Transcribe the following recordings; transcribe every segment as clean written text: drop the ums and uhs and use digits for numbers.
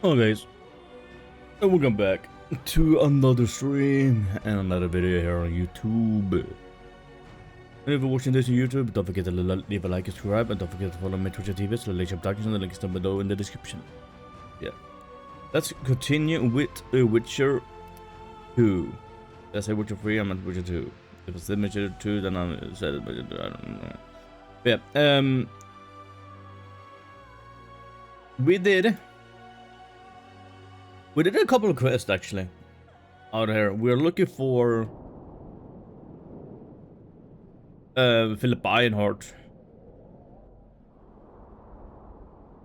Hello guys, and welcome back to another stream and another video here on YouTube. And if you're watching this on YouTube, don't forget to leave a like and subscribe, and don't forget to follow me Twitch and TV, so the Leadership Productions, and the link is down below in the description. Yeah. Let's continue with Witcher 2. Did I say Witcher 3? I meant Witcher 2. If it's Witcher 2, then I said it, but I don't know. But yeah, we did a couple of quests actually out here. We're looking for Philip Ironheart.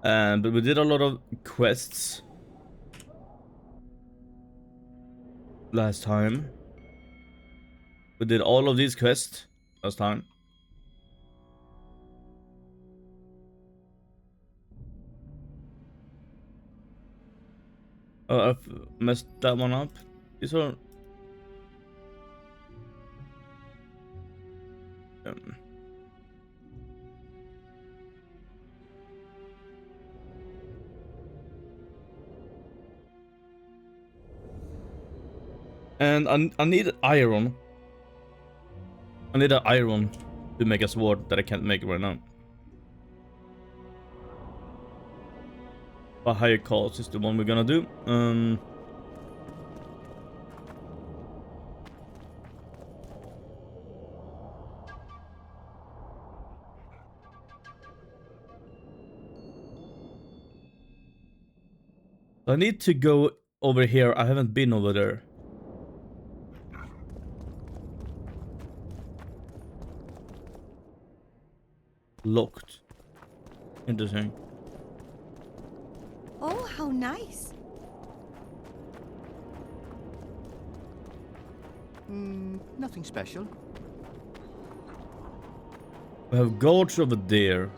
But we did a lot of quests last time. We did all of these quests last time. Oh, I've messed that one up. These are... And I need iron. I need an iron to make a sword that I can't make right now. A higher cost is the one we're gonna do. I need to go over here. I haven't been over there. Locked. Interesting. Oh, how nice. Nothing special. We have goats over there.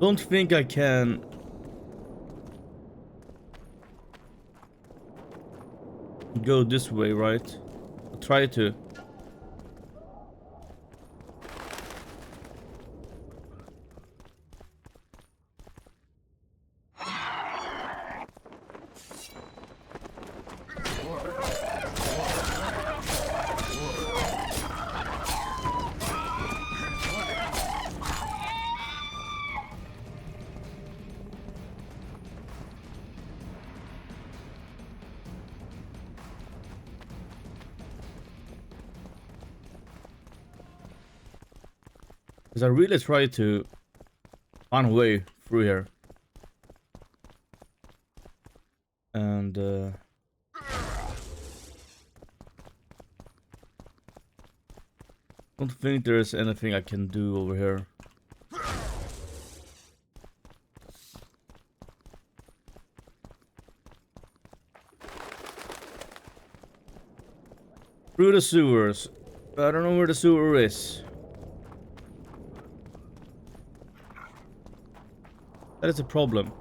Don't think I can go this way, right? I'll try to. Because I really try to find a way through here. And don't think there's anything I can do over here. Through the sewers. I don't know where the sewer is. That is a problem.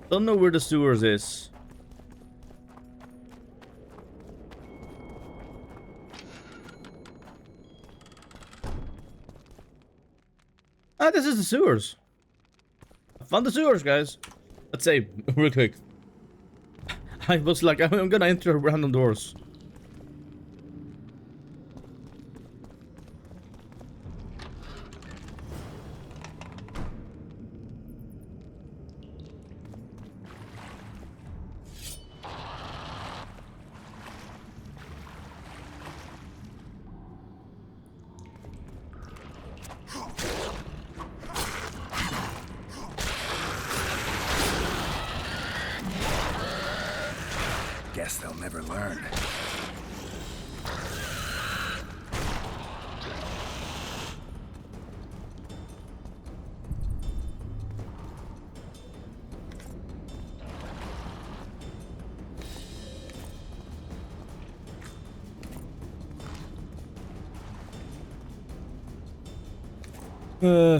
Don't know where the sewers is. Ah, this is the sewers. I found the sewers, guys. Let's say real quick. I was like, I'm gonna enter random doors. Guess they'll never learn.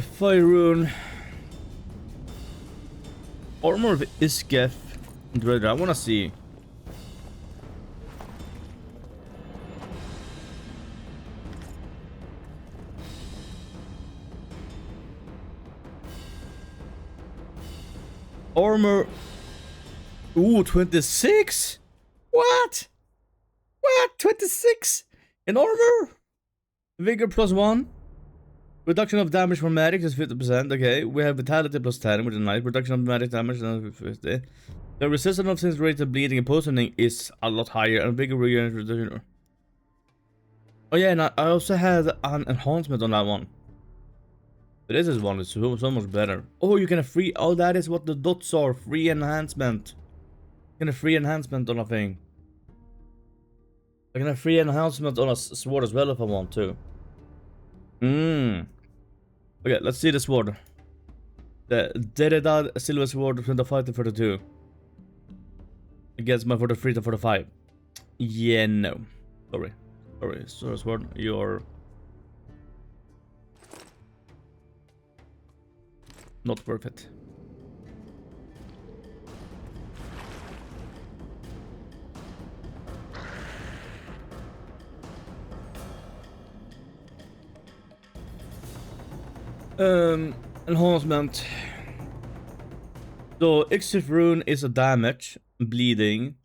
Fire rune. Armor of Isketh. I wanna see. Armor. Ooh, 26? What? What? 26 in armor? Vigor +1. Reduction of damage from magic is 50%. Okay, we have vitality +10, which is nice. Reduction of magic damage is 50. The resistance of since rate of bleeding and poisoning is a lot higher, and vigor reduction. Oh yeah, and I also had an enhancement on that one. But this is one is so much better. Oh, you can have free. Oh, that is what the dots are. Free enhancement. You can have free enhancement on a thing. I can have free enhancement on a sword as well if I want to. Okay, let's see the sword. The Derrida Silver Sword 25 to 32. Against my 43 to 45. Yeah, no. Sorry. Sorry, sword. You're not worth it. Enhancement. So Ixif Rune is a damage, bleeding,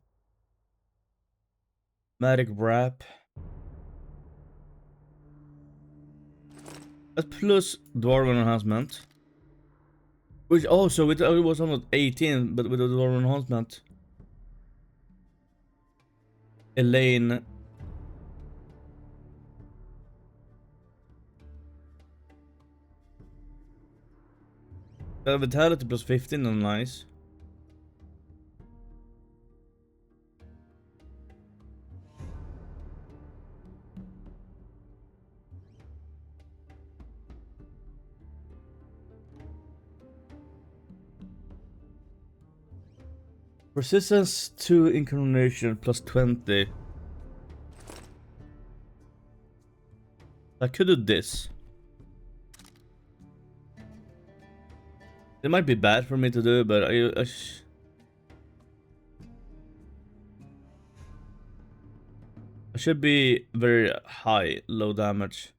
magic wrap. That's plus Dwarven enhancement. Which also it was on 18, but with the Dwarven enhancement. Elaine. Vitality plus 15 and nice. Resistance to incarnation plus 20. I could do this. It might be bad for me to do, but I should be very high, low damage.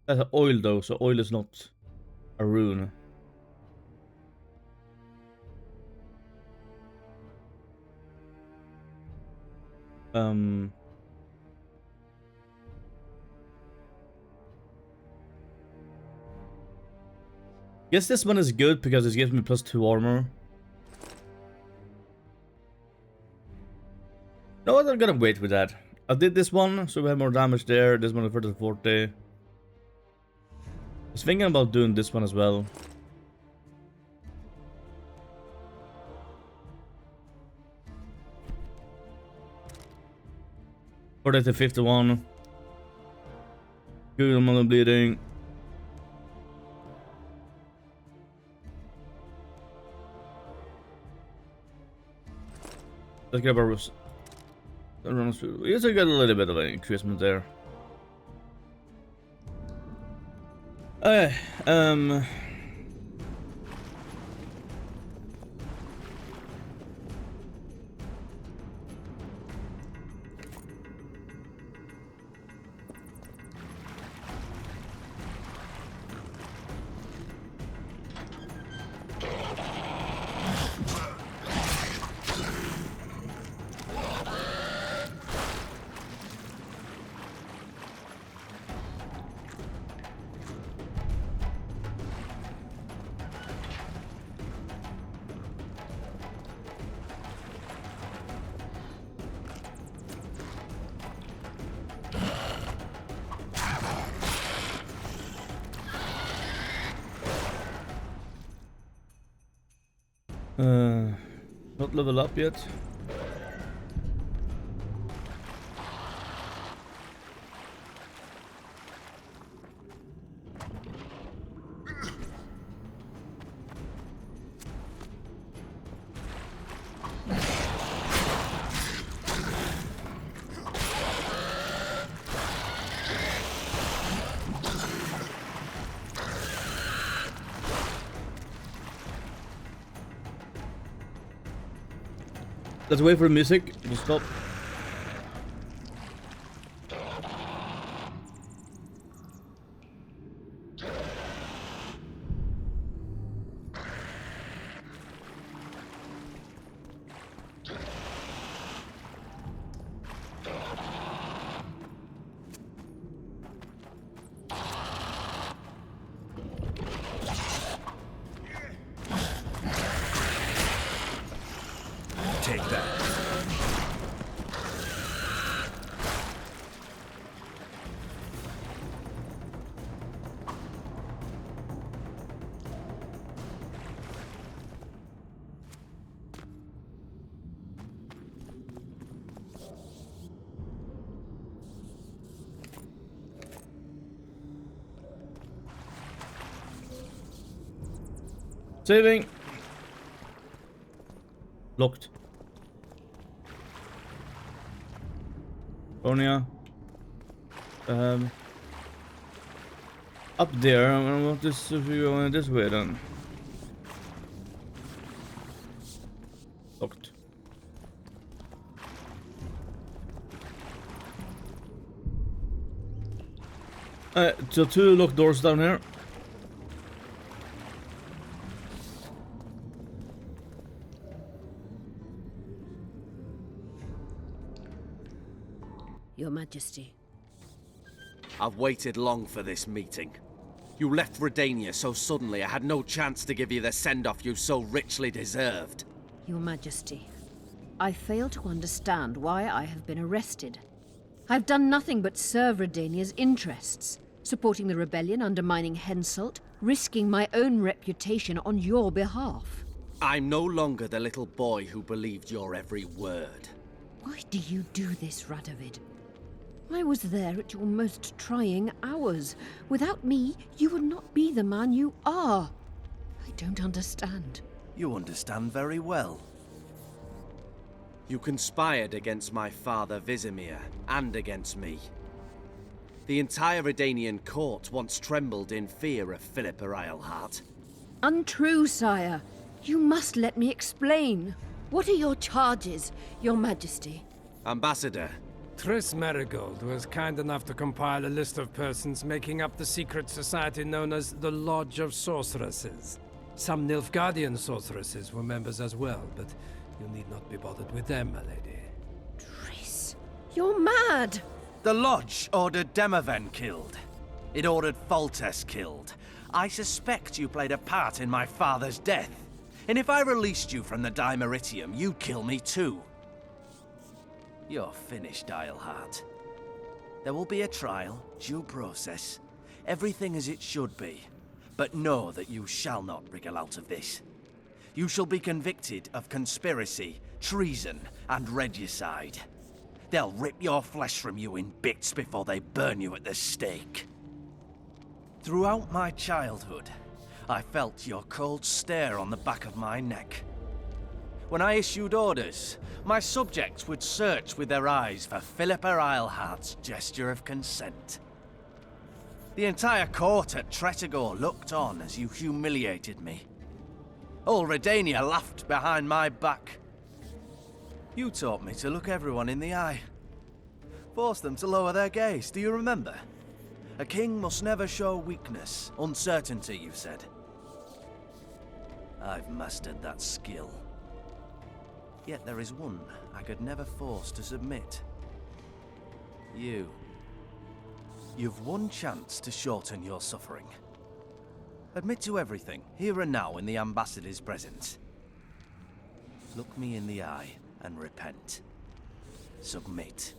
That's oil though, so oil is not a rune. Guess this one is good because it gives me plus 2 armor. No, I'm gonna wait with that. I did this one, so we have more damage there. This one is 30 to 40. I was thinking about doing this one as well. Forty to 51. Good amount of bleeding. Let's get our run through. We also got a little bit of an increasement there. Okay, not level up yet. Let's wait for the music to stop. that. Saving. Locked. Onia. Up there. I want this if you go this way then. Locked. So 2 locked doors down here. Your Majesty. I've waited long for this meeting. You left Redania so suddenly I had no chance to give you the send-off you so richly deserved. Your Majesty, I fail to understand why I have been arrested. I've done nothing but serve Redania's interests, supporting the rebellion, undermining Henselt, risking my own reputation on your behalf. I'm no longer the little boy who believed your every word. Why do you do this, Radovid? I was there at your most trying hours. Without me, you would not be the man you are. I don't understand. You understand very well. You conspired against my father Vizimir, and against me. The entire Redanian court once trembled in fear of Philippa Eilhart. Untrue, sire. You must let me explain. What are your charges, Your Majesty? Ambassador, Triss Marigold was kind enough to compile a list of persons making up the secret society known as the Lodge of Sorceresses. Some Nilfgaardian sorceresses were members as well, but you need not be bothered with them, my lady. Triss, you're mad! The Lodge ordered Demaven killed. It ordered Foltest killed. I suspect you played a part in my father's death. And if I released you from the Dimeritium, you'd kill me too. You're finished, Eilhart. There will be a trial, due process, everything as it should be. But know that you shall not wriggle out of this. You shall be convicted of conspiracy, treason, and regicide. They'll rip your flesh from you in bits before they burn you at the stake. Throughout my childhood, I felt your cold stare on the back of my neck. When I issued orders, my subjects would search with their eyes for Philippa Eilhart's gesture of consent. The entire court at Tretogor looked on as you humiliated me. All Redania laughed behind my back. You taught me to look everyone in the eye. Forced them to lower their gaze, do you remember? A king must never show weakness, uncertainty, you said. I've mastered that skill. Yet there is one I could never force to submit. You. You've one chance to shorten your suffering. Admit to everything, here and now in the Ambassador's presence. Look me in the eye and repent. Submit.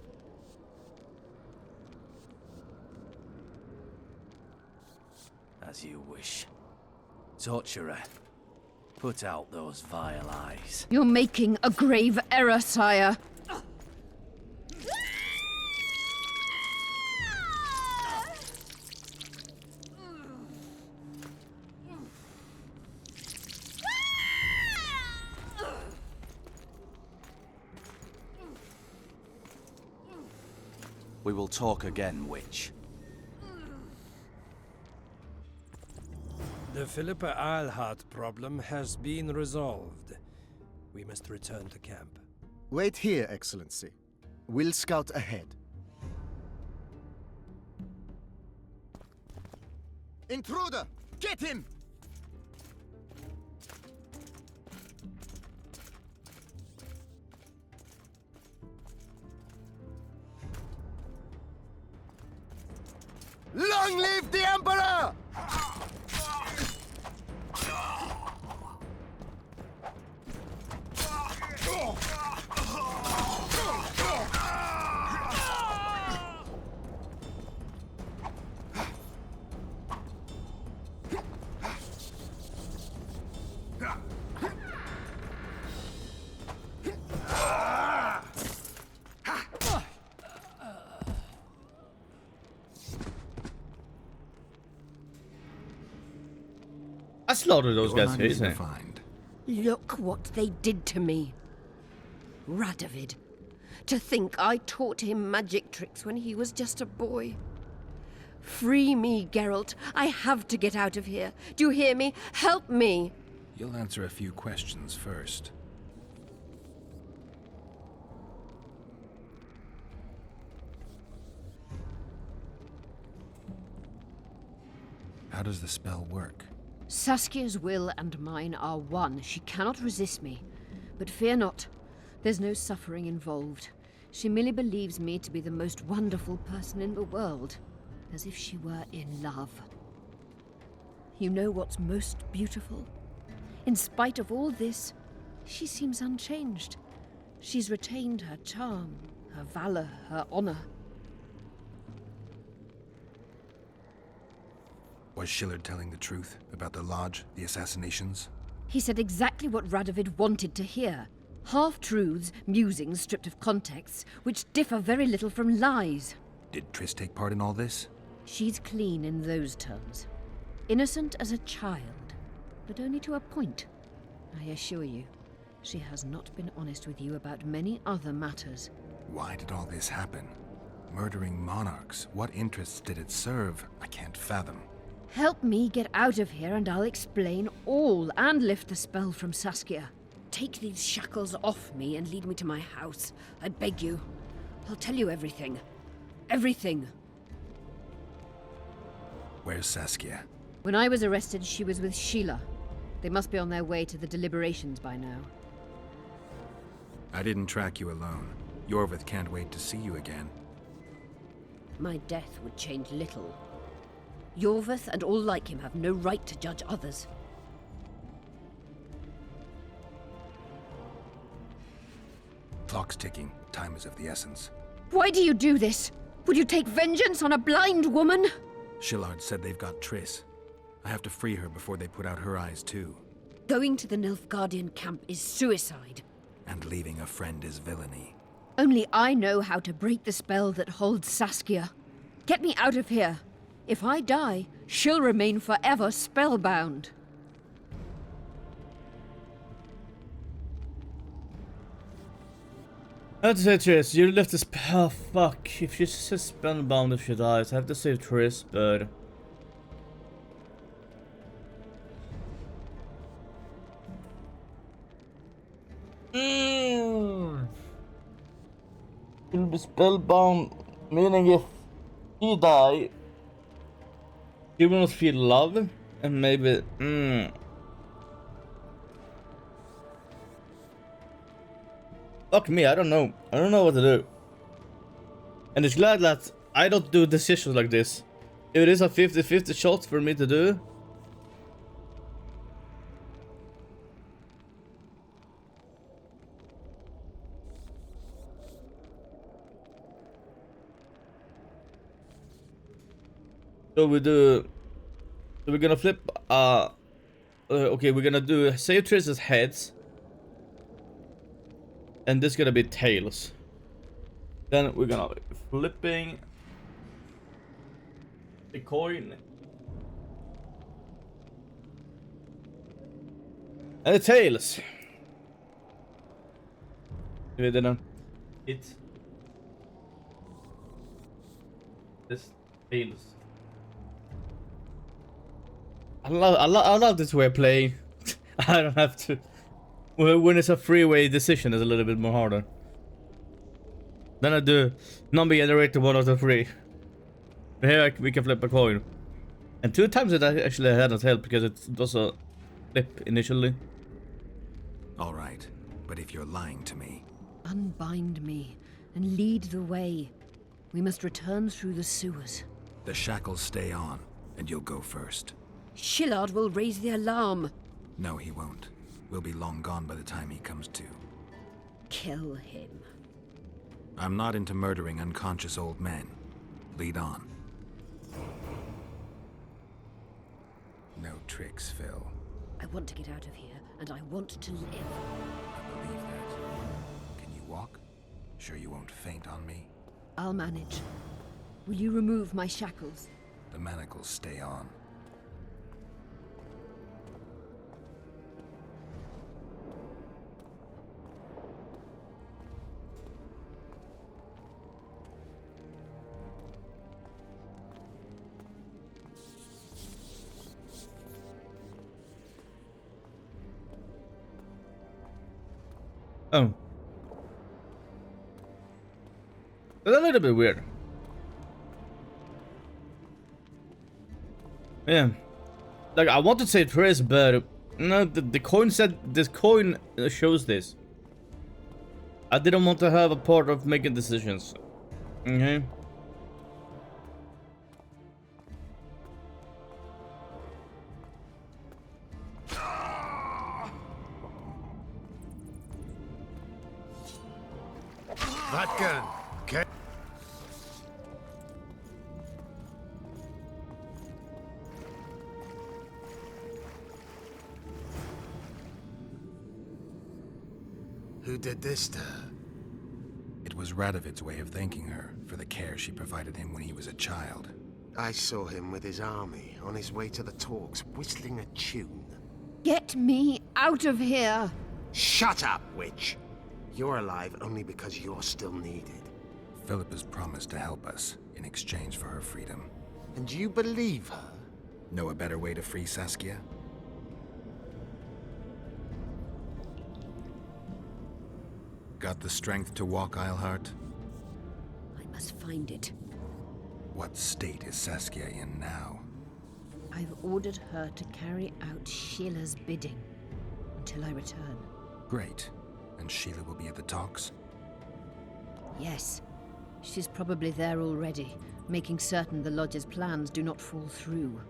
As you wish. Torturer, put out those vile eyes. You're making a grave error, sire. We will talk again, witch. The Philippa Eilhart problem has been resolved. We must return to camp. Wait here, Excellency. We'll scout ahead. Intruder! Get him! Long live the Emperor! slaughter those You're guys. not He's easy to saying. find. Look what they did to me. Radovid. To think I taught him magic tricks when he was just a boy. Free me, Geralt. I have to get out of here. Do you hear me? Help me! You'll answer a few questions first. How does the spell work? Saskia's will and mine are one. She cannot resist me. But fear not. There's no suffering involved. She merely believes me to be the most wonderful person in the world. As if she were in love. You know what's most beautiful? In spite of all this, she seems unchanged. She's retained her charm, her valor, her honor. Was Shillard telling the truth about the Lodge, the assassinations? He said exactly what Radovid wanted to hear. Half-truths, musings stripped of context, which differ very little from lies. Did Triss take part in all this? She's clean in those terms. Innocent as a child, but only to a point. I assure you, she has not been honest with you about many other matters. Why did all this happen? Murdering monarchs, what interests did it serve? I can't fathom. Help me get out of here and I'll explain all and lift the spell from Saskia. Take these shackles off me and lead me to my house. I beg you. I'll tell you everything. Everything. Where's Saskia? When I was arrested, she was with Sheila. They must be on their way to the deliberations by now. I didn't track you alone. Yorvith can't wait to see you again. My death would change little. Yorvith and all like him have no right to judge others. Clock's ticking. Time is of the essence. Why do you do this? Would you take vengeance on a blind woman? Shillard said they've got Triss. I have to free her before they put out her eyes too. Going to the Nilfgaardian camp is suicide. And leaving a friend is villainy. Only I know how to break the spell that holds Saskia. Get me out of here. If I die, she'll remain forever spellbound. I have to say, Triss, you left the spell. Fuck. If she's spellbound if she dies, I have to save Triss, but. She'll be spellbound, meaning if he die, she will not feel love, and maybe. Fuck me, I don't know. I don't know what to do. And it's glad that I don't do decisions like this. If it is a 50-50 shot for me to do. So we do. So we're gonna flip. Okay, we're gonna do save Triss's heads. And this is gonna be tails. Then we're gonna be flipping the coin. And the tails. We didn't hit this tails. I love this way of playing. I don't have to. When it's a freeway decision, it's a little bit more harder. Then I do number generator 1 out of 3. Here we can flip a coin. And 2 times it actually hadn't helped because it does a flip initially. Alright, but if you're lying to me... Unbind me and lead the way. We must return through the sewers. The shackles stay on, and you'll go first. Shillard will raise the alarm. No, he won't. We'll be long gone by the time he comes to. Kill him. I'm not into murdering unconscious old men. Lead on. No tricks, Phil. I want to get out of here, and I want to live. I believe that. Can you walk? Sure you won't faint on me? I'll manage. Will you remove my shackles? The manacles stay on. That's a little bit weird. Yeah. Like, I want to say Triss, but no, the coin said this coin shows this. I didn't want to have a part of making decisions. Okay. That gun. Okay. Who did this to her? It was Radovid's way of thanking her for the care she provided him when he was a child. I saw him with his army on his way to the talks, whistling a tune. Get me out of here! Shut up, witch! You're alive only because you're still needed. Philippa's promised to help us in exchange for her freedom. And you believe her? Know a better way to free Saskia? Got the strength to walk, Eilhart? I must find it. What state is Saskia in now? I've ordered her to carry out Sheila's bidding until I return. Great. And Sheila will be at the talks? Yes. She's probably there already, making certain the Lodge's plans do not fall through.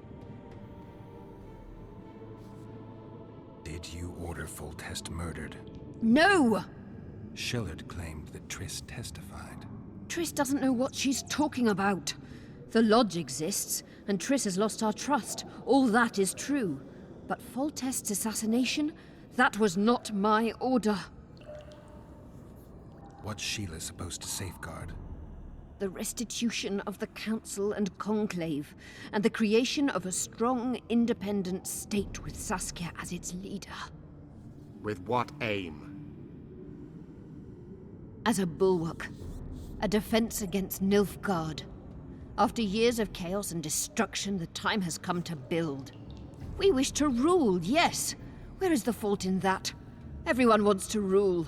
Did you order Foltest murdered? No! Shillard claimed that Triss testified. Triss doesn't know what she's talking about. The Lodge exists, and Triss has lost our trust. All that is true. But Foltest's assassination? That was not my order. What's Sheila supposed to safeguard? The restitution of the Council and Conclave, and the creation of a strong, independent state with Saskia as its leader. With what aim? As a bulwark. A defense against Nilfgaard. After years of chaos and destruction, the time has come to build. We wish to rule, yes. Where is the fault in that? Everyone wants to rule.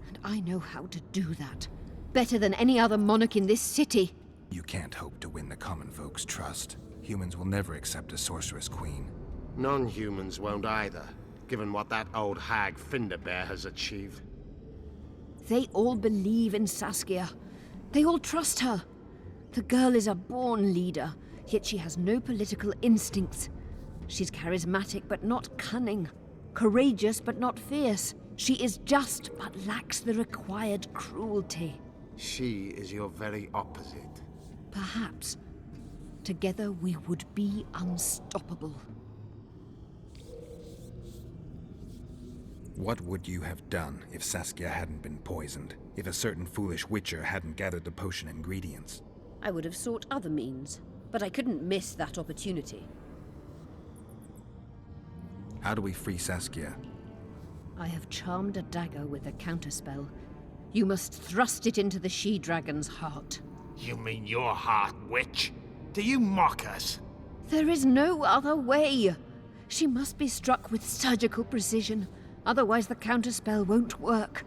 And I know how to do that. Better than any other monarch in this city. You can't hope to win the common folk's trust. Humans will never accept a sorceress queen. Non-humans won't either, given what that old hag Finderbear has achieved. They all believe in Saskia. They all trust her. The girl is a born leader, yet she has no political instincts. She's charismatic but not cunning. Courageous but not fierce. She is just but lacks the required cruelty. She is your very opposite. Perhaps. Together we would be unstoppable. What would you have done if Saskia hadn't been poisoned? If a certain foolish witcher hadn't gathered the potion ingredients? I would have sought other means, but I couldn't miss that opportunity. How do we free Saskia? I have charmed a dagger with a counterspell. You must thrust it into the she-dragon's heart. You mean your heart, witch? Do you mock us? There is no other way. She must be struck with surgical precision, otherwise the counterspell won't work.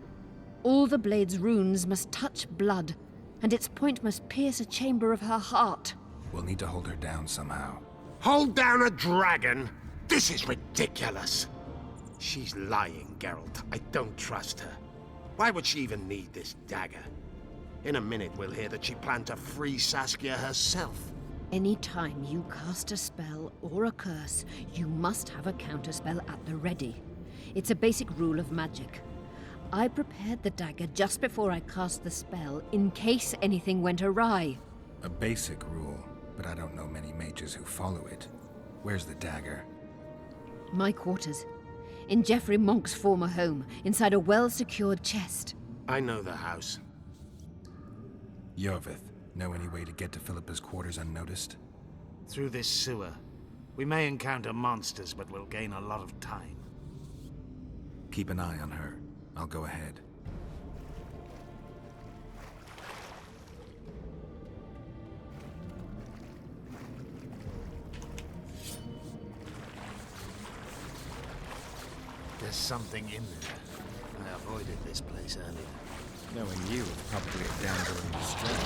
All the blade's runes must touch blood, and its point must pierce a chamber of her heart. We'll need to hold her down somehow. Hold down a dragon? This is ridiculous. She's lying, Geralt. I don't trust her. Why would she even need this dagger? In a minute we'll hear that she planned to free Saskia herself. Any time you cast a spell or a curse, you must have a counterspell at the ready. It's a basic rule of magic. I prepared the dagger just before I cast the spell, in case anything went awry. A basic rule, but I don't know many mages who follow it. Where's the dagger? My quarters. In Geoffrey Monk's former home, inside a well-secured chest. I know the house. Yorvith, know any way to get to Philippa's quarters unnoticed? Through this sewer. We may encounter monsters, but we'll gain a lot of time. Keep an eye on her. I'll go ahead. There's something in there. I avoided this place earlier. Knowing you, it's probably a downward distress.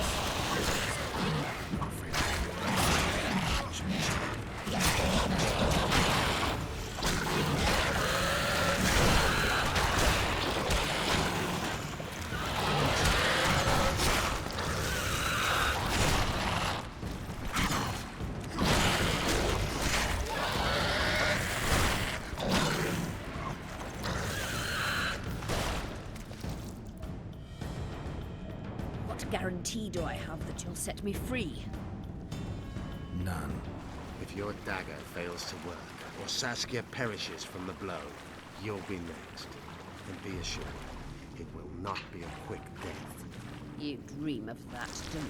I'm afraid What guarantee do I have that you'll set me free? none. If your dagger fails to work, or Saskia perishes from the blow, you'll be next. And be assured, it will not be a quick death. You dream of that, don't you?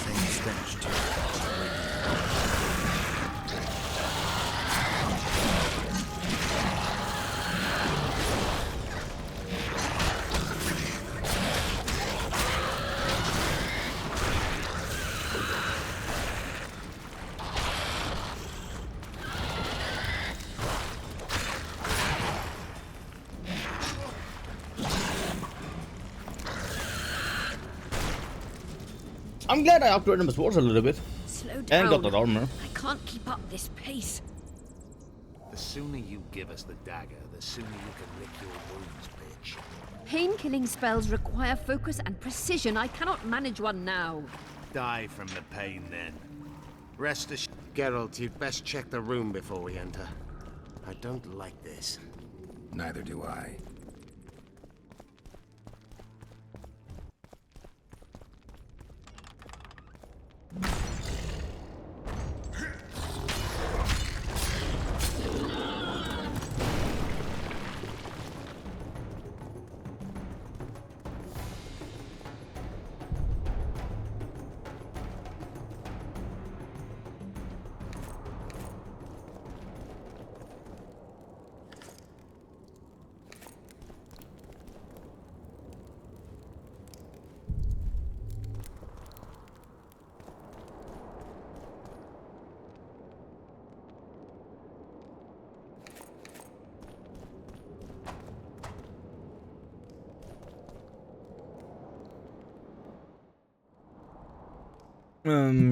Same stench, too. I'm glad I upgraded my swords a little bit. Slow down. And got that armor. I can't keep up this pace. The sooner you give us the dagger, the sooner you can lick your wounds, bitch. Pain-killing spells require focus and precision. I cannot manage one now. Die from the pain, then. Rest assured. Geralt, you'd best check the room before we enter. I don't like this. Neither do I.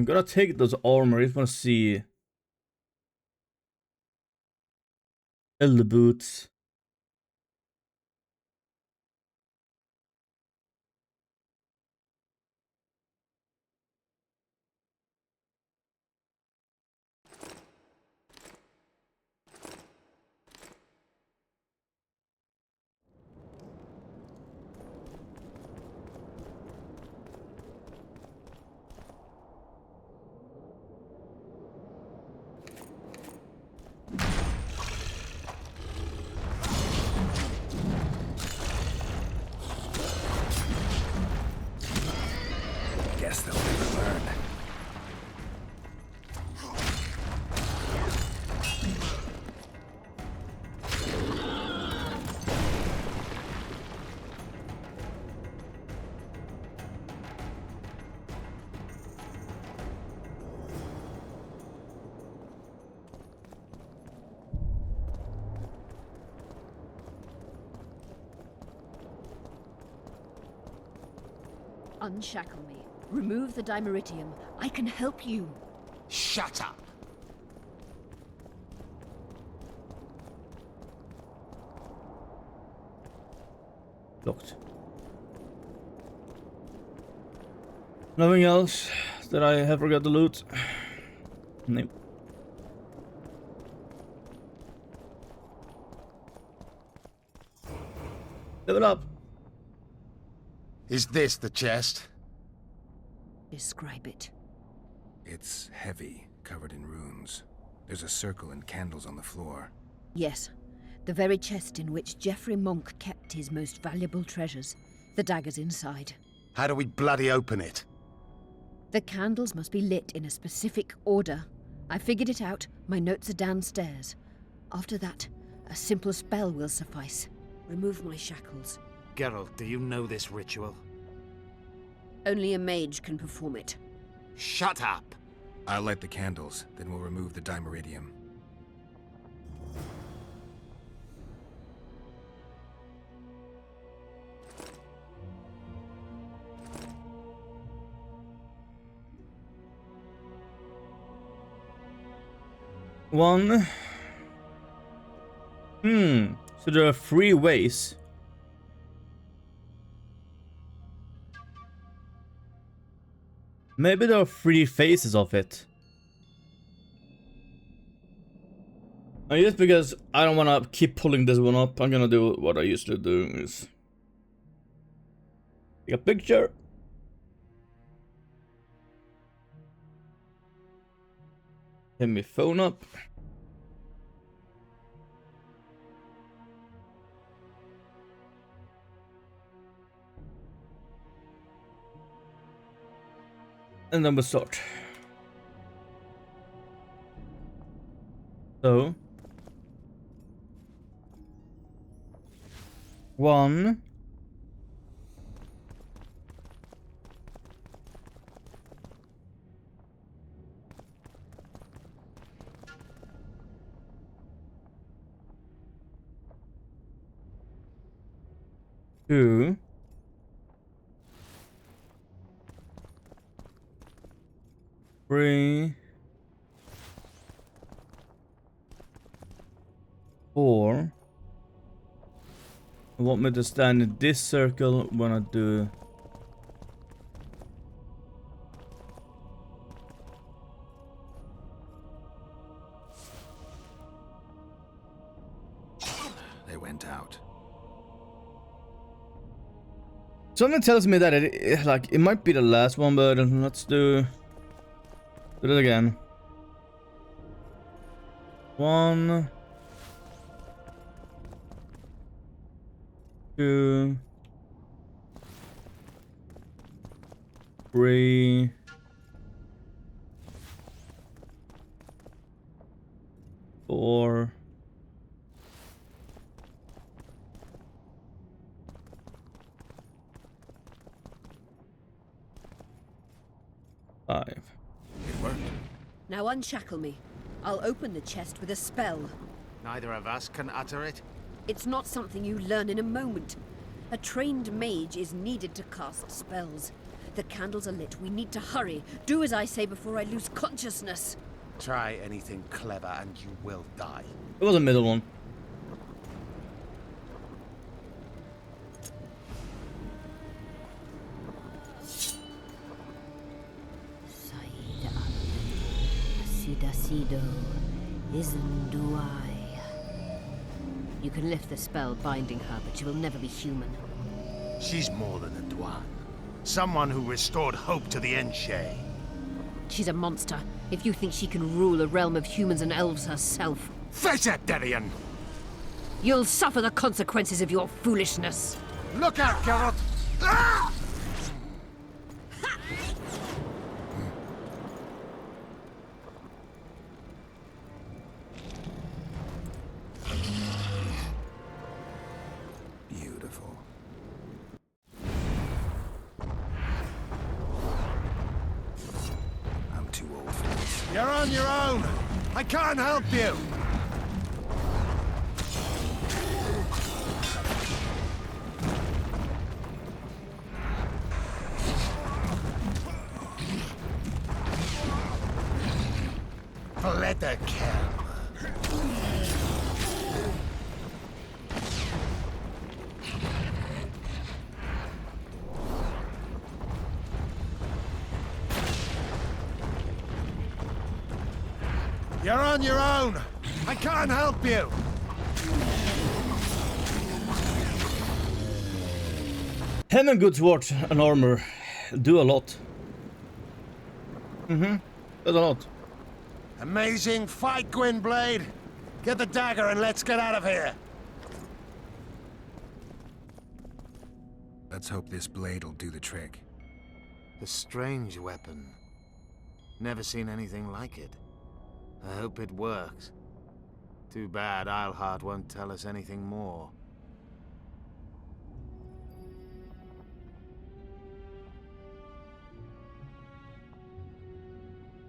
Gotta take those armor. If I wanna see Elder boots. Guess they'll never learn. Unshackle me. Remove the Dimeritium. I can help you. Shut up! Locked. Nothing else that I have forgot to loot. Nope. Level up. Is this the chest? Describe it. It's heavy, covered in runes. There's a circle and candles on the floor. Yes. The very chest in which Geoffrey Monk kept his most valuable treasures. The daggers inside. How do we bloody open it? The candles must be lit in a specific order. I figured it out. My notes are downstairs. After that, a simple spell will suffice. Remove my shackles. Geralt, do you know this ritual? Only a mage can perform it. Shut up! I'll light the candles, then we'll remove the Dimeritium. 1. So there are 3 ways. Maybe there are 3 phases of it. And just because I don't want to keep pulling this one up, I'm gonna do what I usually do is take a picture. Hit my phone up. And then we'll start. So 1. Two. 3. 4. I want me to stand in this circle when I do. They went out. Something tells me that it might be the last one, but let's do it again. 1, 2, 3, 4, 5. It worked. Now unshackle me. I'll open the chest with a spell. Neither of us can utter it. It's not something you learn in a moment. A trained mage is needed to cast spells. The candles are lit. We need to hurry. Do as I say before I lose consciousness. Try anything clever and you will die. It was a middle one. Sidasido, Isenduai. You can lift the spell binding her, but she will never be human. She's more than a Dwan. Someone who restored hope to the Enshe. She's a monster. If you think she can rule a realm of humans and elves herself, Face it, Delian! you'll suffer the consequences of your foolishness. Look out, Geralt! Ah! Beautiful. I'm too old for this. You're on your own! I can't help you! Let her kill. You're on your own! I can't help you! Having good sword and armor do a lot. Does a lot. Amazing fight, Gwynblade! Get the dagger and let's get out of here! Let's hope this blade'll do the trick. A strange weapon. Never seen anything like it. I hope it works. Too bad Eilhart won't tell us anything more.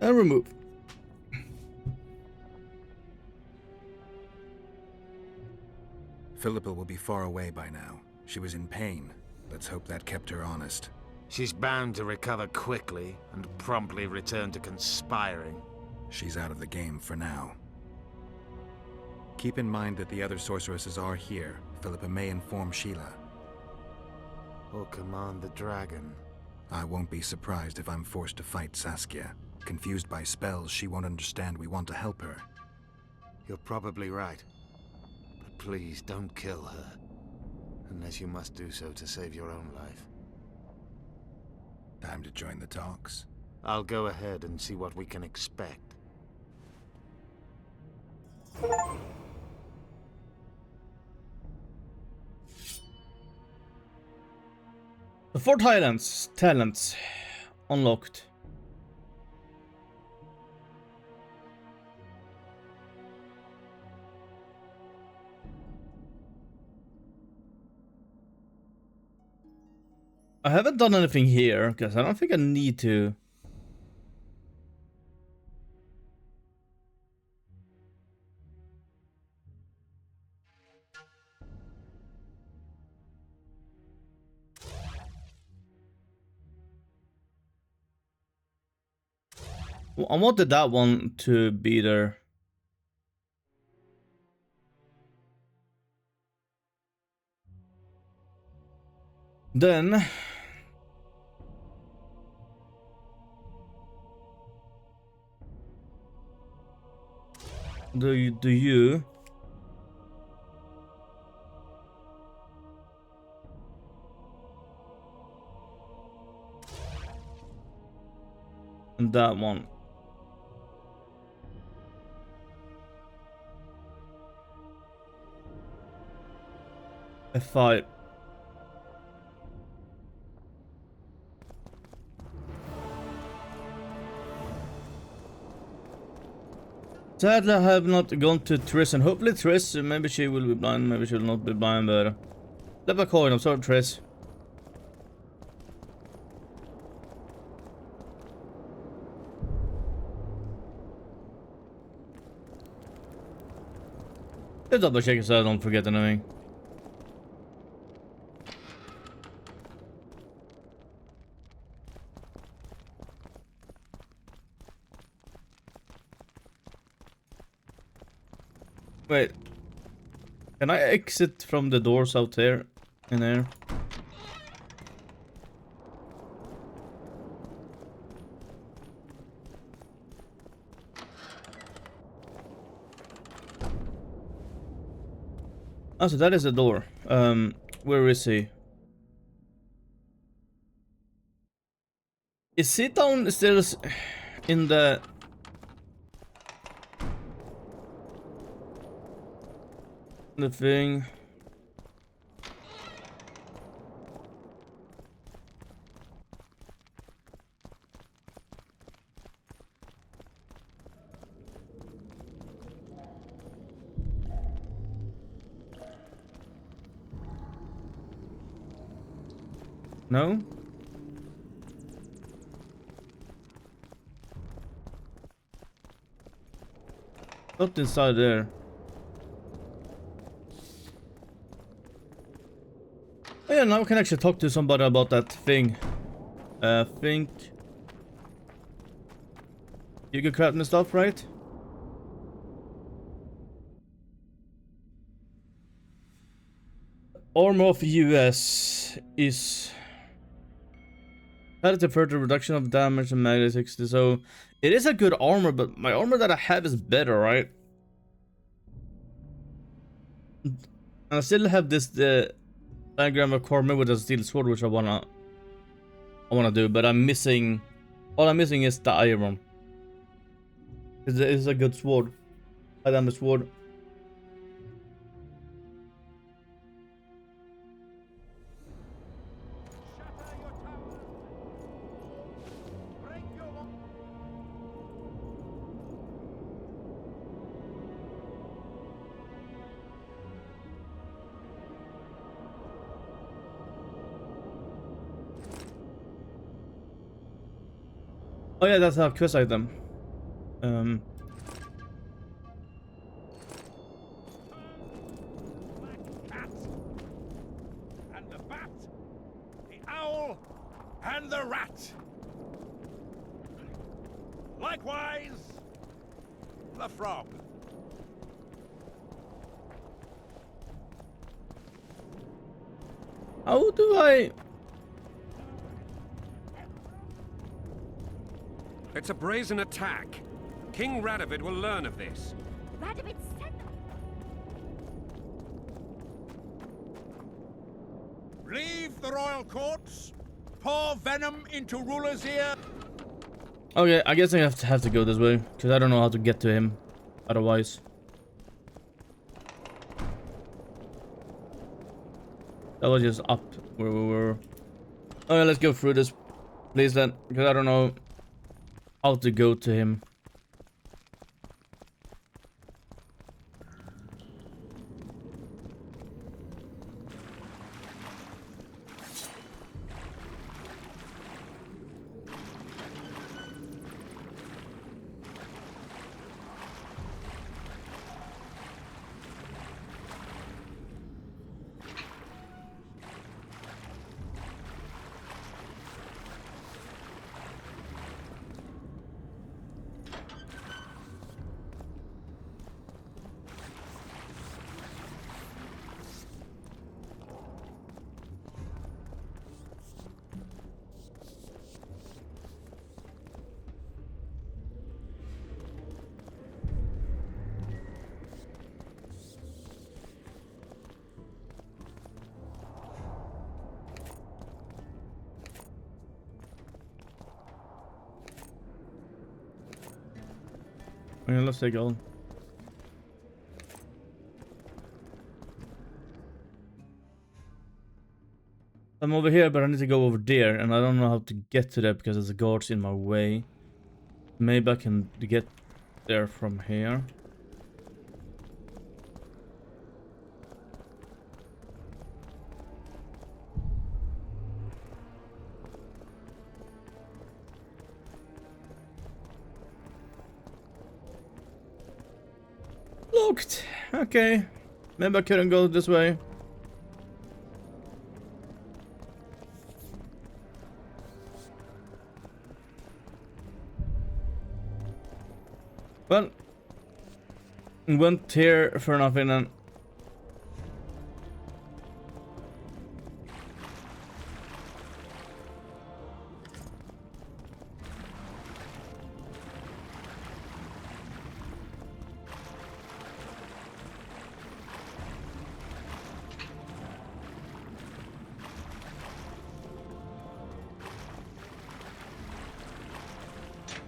And remove. Philippa will be far away by now. She was in pain. Let's hope that kept her honest. She's bound to recover quickly and promptly return to conspiring. She's out of the game for now. Keep in mind that the other sorceresses are here. Philippa may inform Sheila. Or command the dragon. I won't be surprised if I'm forced to fight Saskia. Confused by spells, she won't understand we want to help her. You're probably right. But please don't kill her. Unless you must do so to save your own life. Time to join the talks. I'll go ahead and see what we can expect. The Fort Highlands talents unlocked. I haven't done anything here because I don't think I need to. Well, I wanted that one to be there. Then do you and that one. F5. Sadly, I have not gone to Triss, and hopefully Triss, maybe she will be blind, maybe she will not be blind, but... Flip a coin, I'm sorry, Triss. Let's double check so I don't forget anything. Wait. Can I exit from the doors out there? In there? Oh, so that is the door. Where is he? Is he downstairs in the... the thing? No? Not inside there. Oh yeah, now we can actually talk to somebody about that thing. Think... You can craft me stuff, right? Armor of US is... Added a further reduction of damage and magnet 60, so... It is a good armor, but my armor that I have is better, right? And I still have this, the... diagram of Cormor with a steel sword, which I wanna do, but I'm missing... All I'm missing is the iron. It's a good sword. I am a sword. Oh yeah, that's a quest item. Cat and the bat, the owl and the rat. Likewise, the frog. How do I... It's a brazen attack. King Radovid will learn of this. Radovid said Leave the royal courts. Pour venom into ruler's ear. Okay, I guess I have to go this way, because I don't know how to get to him otherwise. That was just up where we were. Okay, let's go through this, please then, because I don't know how to go to him. Okay, let's take on. I'm over here, but I need to go over there, and I don't know how to get to that because there's a guards in my way. Maybe I can get there from here. Locked. Okay. Maybe I couldn't go this way. Well, went here for nothing and...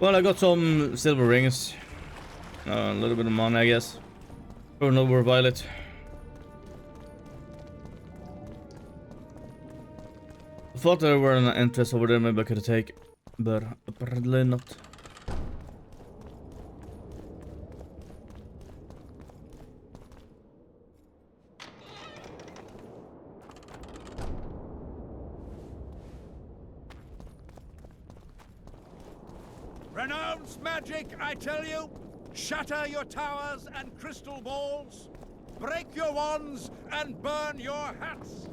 Well, I got some silver rings. A little bit of money, I guess. For an over violet. I thought there were an entrance over there, maybe I could take, but apparently not. Renounce magic, I tell you! Shatter your towers and crystal balls! Break your wands and burn your hats!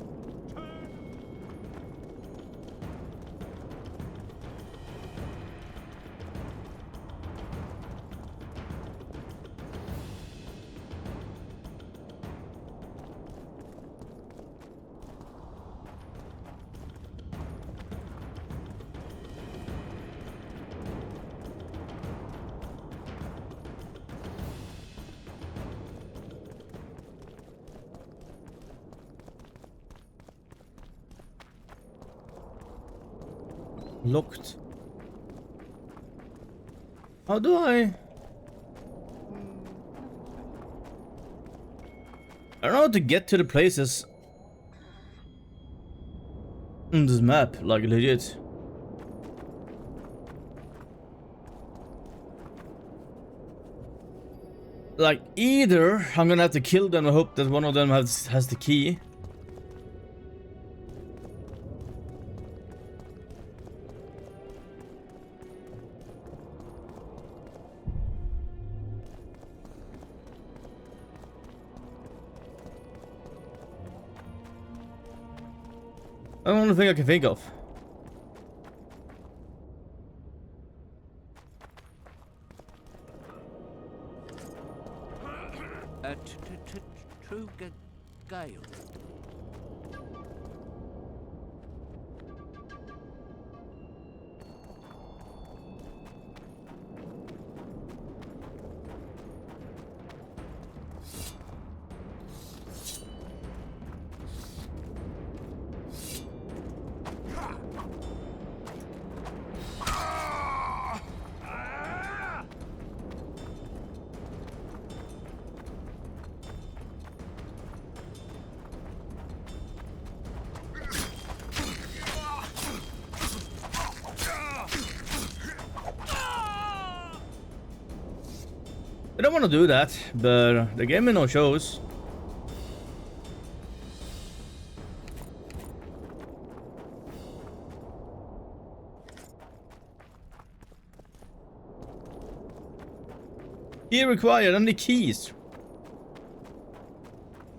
Locked. How do I don't know how to get to the places in this map, like legit. Like either I'm gonna have to kill them and hope that one of them has the key. That's the only thing I can think of. True Gale. I don't want to do that, but the game no shows. Key required, and the keys.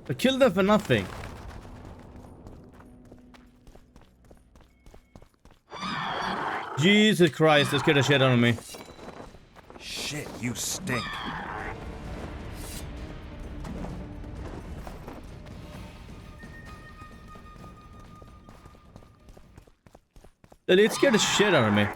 I killed them for nothing. Jesus Christ, that scared the shit out of me. Shit, you stink. It scared the shit out of me.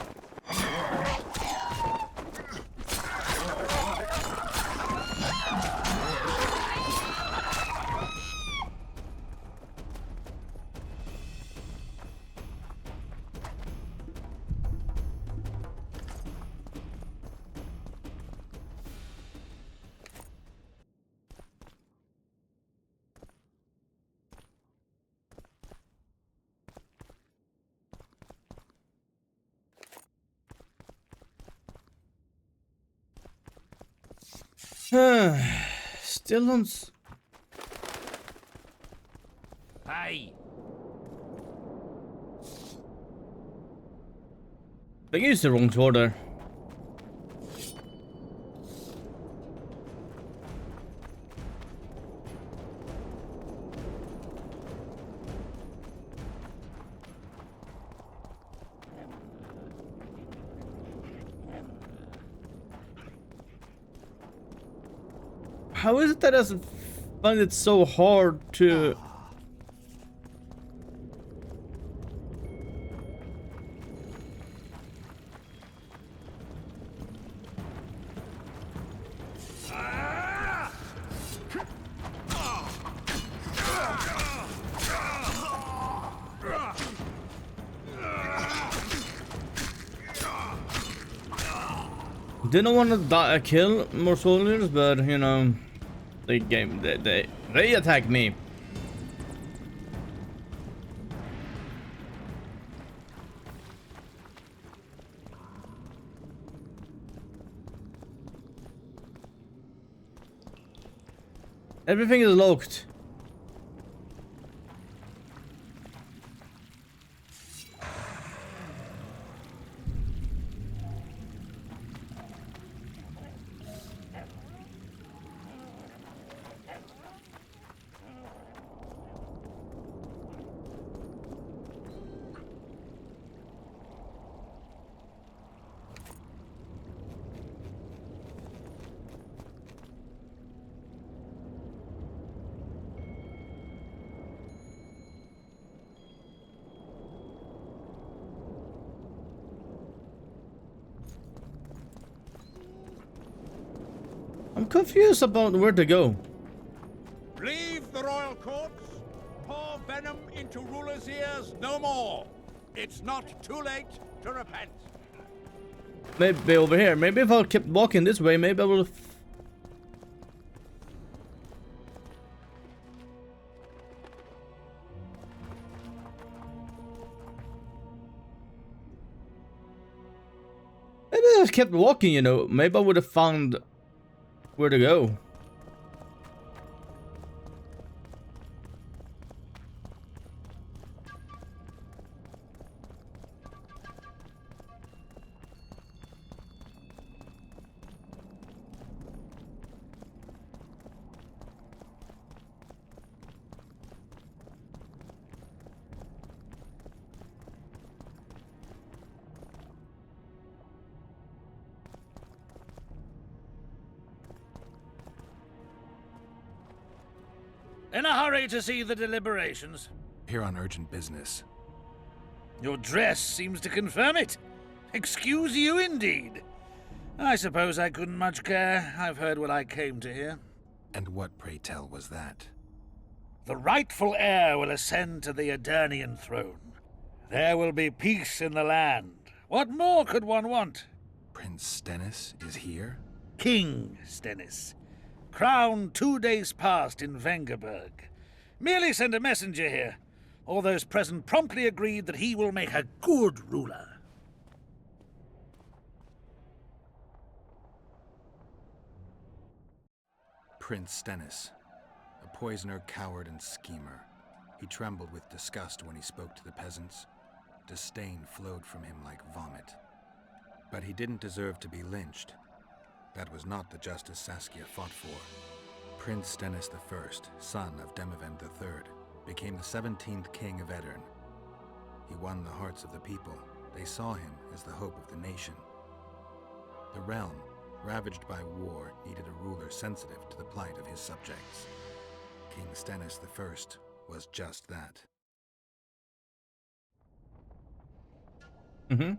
Still on. Hey! I used the wrong order. How is it that I find it so hard to... Didn't want to kill more soldiers, but you know, they attack me. Everything is locked. I'm confused about where to go. Leave the royal courts. Pour venom into rulers' ears no more. It's not too late to repent. Maybe over here. Maybe if I kept walking this way, maybe I will... Maybe I just kept walking, you know. Maybe I would have found where to go. In a hurry to see the deliberations? Here on urgent business. Your dress seems to confirm it. Excuse you indeed. I suppose I couldn't much care. I've heard what I came to hear. And what, pray tell, was that? The rightful heir will ascend to the Aedirnian throne. There will be peace in the land. What more could one want? Prince Stennis is here? King Stennis. Crowned 2 days past in Vengerberg. Merely send a messenger here. All those present promptly agreed that he will make a good ruler. Prince Stennis, a poisoner, coward, and schemer. He trembled with disgust when he spoke to the peasants. Disdain flowed from him like vomit. But he didn't deserve to be lynched. That was not the justice Saskia fought for. Prince Stennis I, son of Demavend III, became the 17th king of Aedirn. He won the hearts of the people. They saw him as the hope of the nation. The realm, ravaged by war, needed a ruler sensitive to the plight of his subjects. King Stennis I was just that. Mm-hmm.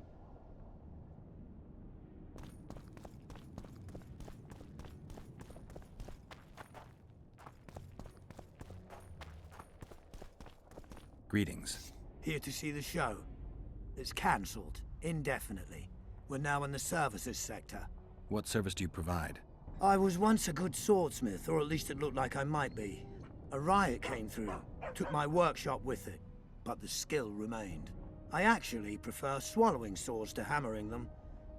Greetings. Here to see the show. It's cancelled, indefinitely. We're now in the services sector. What service do you provide? I was once a good swordsmith, or at least it looked like I might be. A riot came through, took my workshop with it, but the skill remained. I actually prefer swallowing swords to hammering them,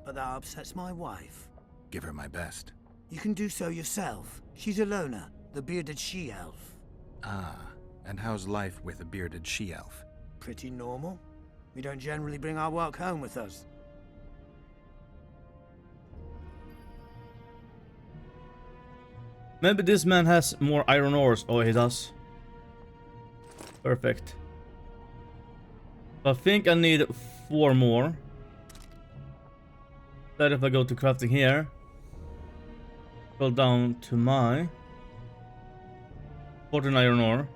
but that upsets my wife. Give her my best. You can do so yourself. She's Ilona, the bearded she-elf. Ah, and how's life with a bearded she-elf? Pretty normal. We don't generally bring our work home with us. Maybe this man has more iron ores. Oh, he does. Perfect. I think I need 4 more. That if I go to crafting here, go down to my 14 iron ore.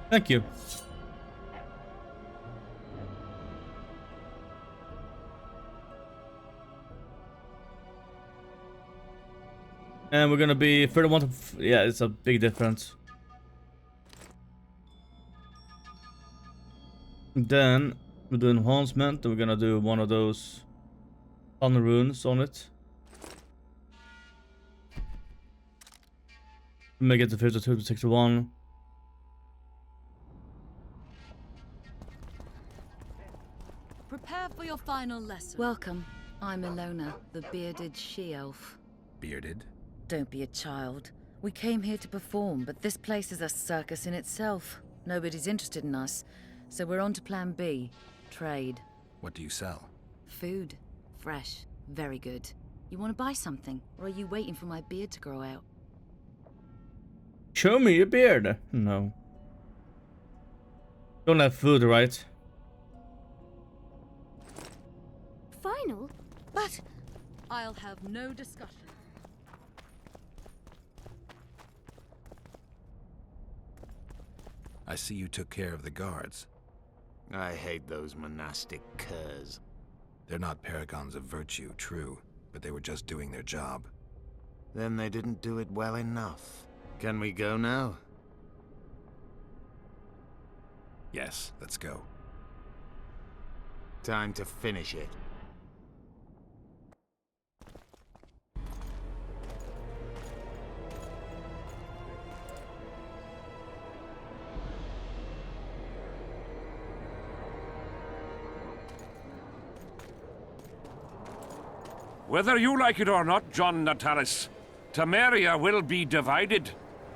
Thank you. And we're gonna be 31 to yeah, it's a big difference. Then we do enhancement, and we're gonna do one of those thunder runes on it. Make it to 52 to 61. Prepare for your final lesson. Welcome. I'm Ilona, the bearded she-elf. Bearded? Don't be a child. We came here to perform, but this place is a circus in itself. Nobody's interested in us, so we're on to plan B. Trade. What do you sell? Food. Fresh. Very good. You want to buy something, or are you waiting for my beard to grow out? Show me your beard. No. Don't have food, right? Final? But I'll have no discussion. I see you took care of the guards. I hate those monastic curs. They're not paragons of virtue, true, but they were just doing their job. Then they didn't do it well enough. Can we go now? Yes, let's go. Time to finish it. Whether you like it or not, John Natalis, Temeria will be divided.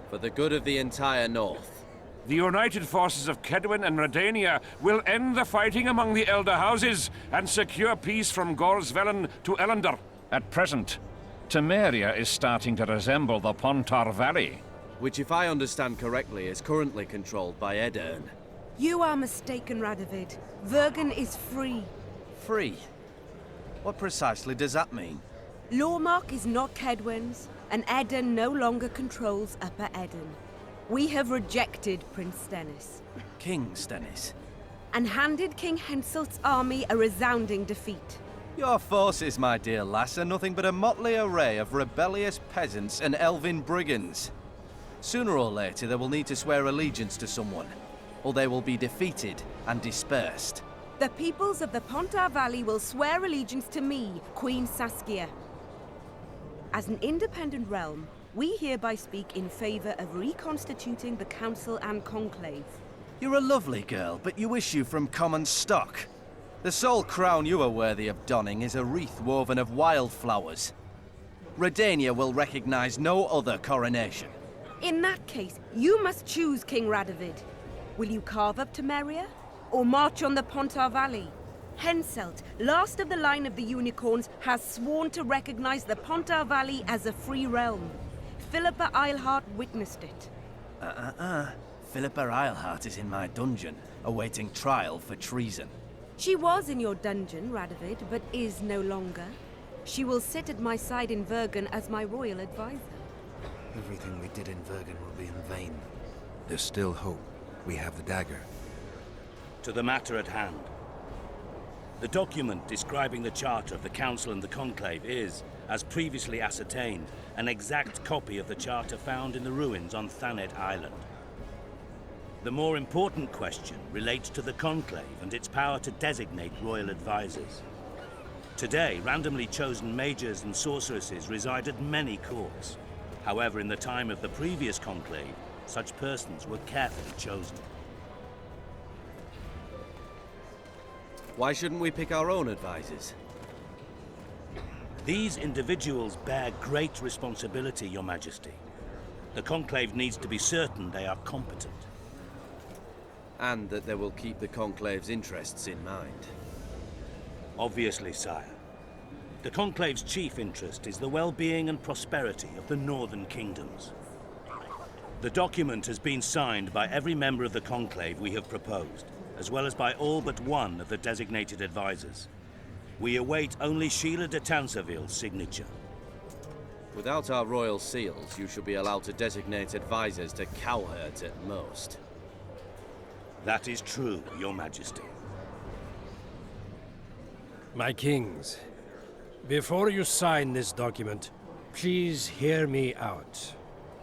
For the good of the entire North. The united forces of Kaedwen and Redania will end the fighting among the Elder Houses and secure peace from Gorsvelen to Elendar. At present, Temeria is starting to resemble the Pontar Valley. Which, if I understand correctly, is currently controlled by Aedirn. You are mistaken, Radovid. Vergen is free. Free? What precisely does that mean? Lormark is not Kaedwen's, and Aedirn no longer controls Upper Aedirn. We have rejected Prince Stennis. King Stennis? And handed King Henselt's army a resounding defeat. Your forces, my dear lass, are nothing but a motley array of rebellious peasants and elven brigands. Sooner or later, they will need to swear allegiance to someone, or they will be defeated and dispersed. The peoples of the Pontar Valley will swear allegiance to me, Queen Saskia. As an independent realm, we hereby speak in favor of reconstituting the Council and Conclave. You're a lovely girl, but you issue from common stock. The sole crown you are worthy of donning is a wreath woven of wildflowers. Redania will recognize no other coronation. In that case, you must choose, King Radovid. Will you carve up Temeria, or march on the Pontar Valley? Henselt, last of the line of the Unicorns, has sworn to recognize the Pontar Valley as a free realm. Philippa Eilhart witnessed it. Philippa Eilhart is in my dungeon, awaiting trial for treason. She was in your dungeon, Radovid, but is no longer. She will sit at my side in Vergen as my royal advisor. Everything we did in Vergen will be in vain. There's still hope. We have the dagger. To the matter at hand. The document describing the charter of the Council and the Conclave is, as previously ascertained, an exact copy of the charter found in the ruins on Thanet Island. The more important question relates to the Conclave and its power to designate royal advisors. Today, randomly chosen mages and sorceresses reside at many courts. However, in the time of the previous Conclave, such persons were carefully chosen. Why shouldn't we pick our own advisors? These individuals bear great responsibility, Your Majesty. The Conclave needs to be certain they are competent. And that they will keep the Conclave's interests in mind. Obviously, sire. The Conclave's chief interest is the well-being and prosperity of the Northern Kingdoms. The document has been signed by every member of the Conclave we have proposed, as well as by all but one of the designated advisors. We await only Sheila de Tansarville's signature. Without our royal seals, you should be allowed to designate advisors to cowherds at most. That is true, Your Majesty. My kings, before you sign this document, please hear me out.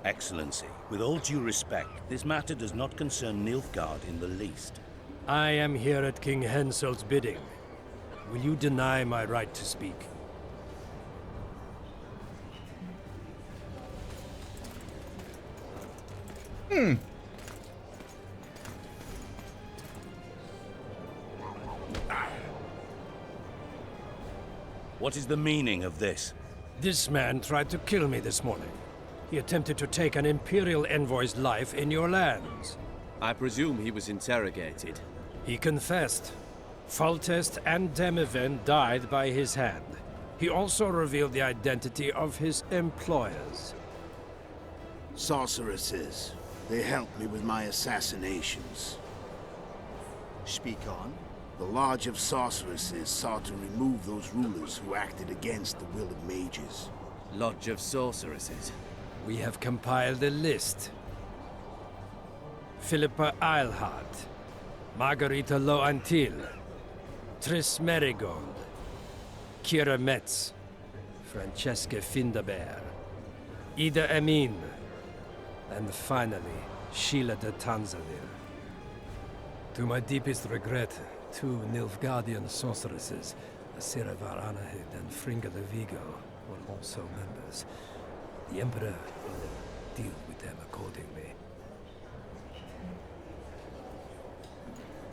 Excellency, with all due respect, this matter does not concern Nilfgaard in the least. I am here at King Henselt's bidding. Will you deny my right to speak? What is the meaning of this? This man tried to kill me this morning. He attempted to take an Imperial envoy's life in your lands. I presume he was interrogated. He confessed. Foltest and Demiven died by his hand. He also revealed the identity of his employers. Sorceresses. They helped me with my assassinations. Speak on. The Lodge of Sorceresses sought to remove those rulers who acted against the will of mages. Lodge of Sorceresses? We have compiled a list. Philippa Eilhart, Margarita Loantil, Triss Merigold, Kira Metz, Francesca Findabair, Ida Emin, and finally, Sheila de Tansarville. To my deepest regret, 2 Nilfgaardian sorceresses, Asira Varanahid and Fringa de Vigo, were also members. The Emperor will deal with them accordingly.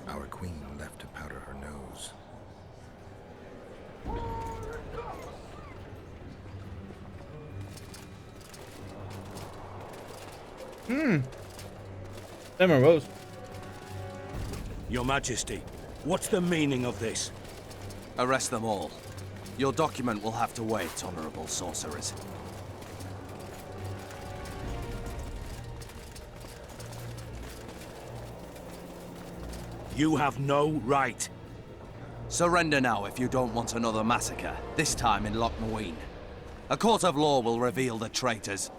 Our queen left to powder her nose. Emma Rose. Your Majesty, what's the meaning of this? Arrest them all. Your document will have to wait, honorable sorcerers. You have no right. Surrender now if you don't want another massacre, this time in Lochmaween. A court of law will reveal the traitors.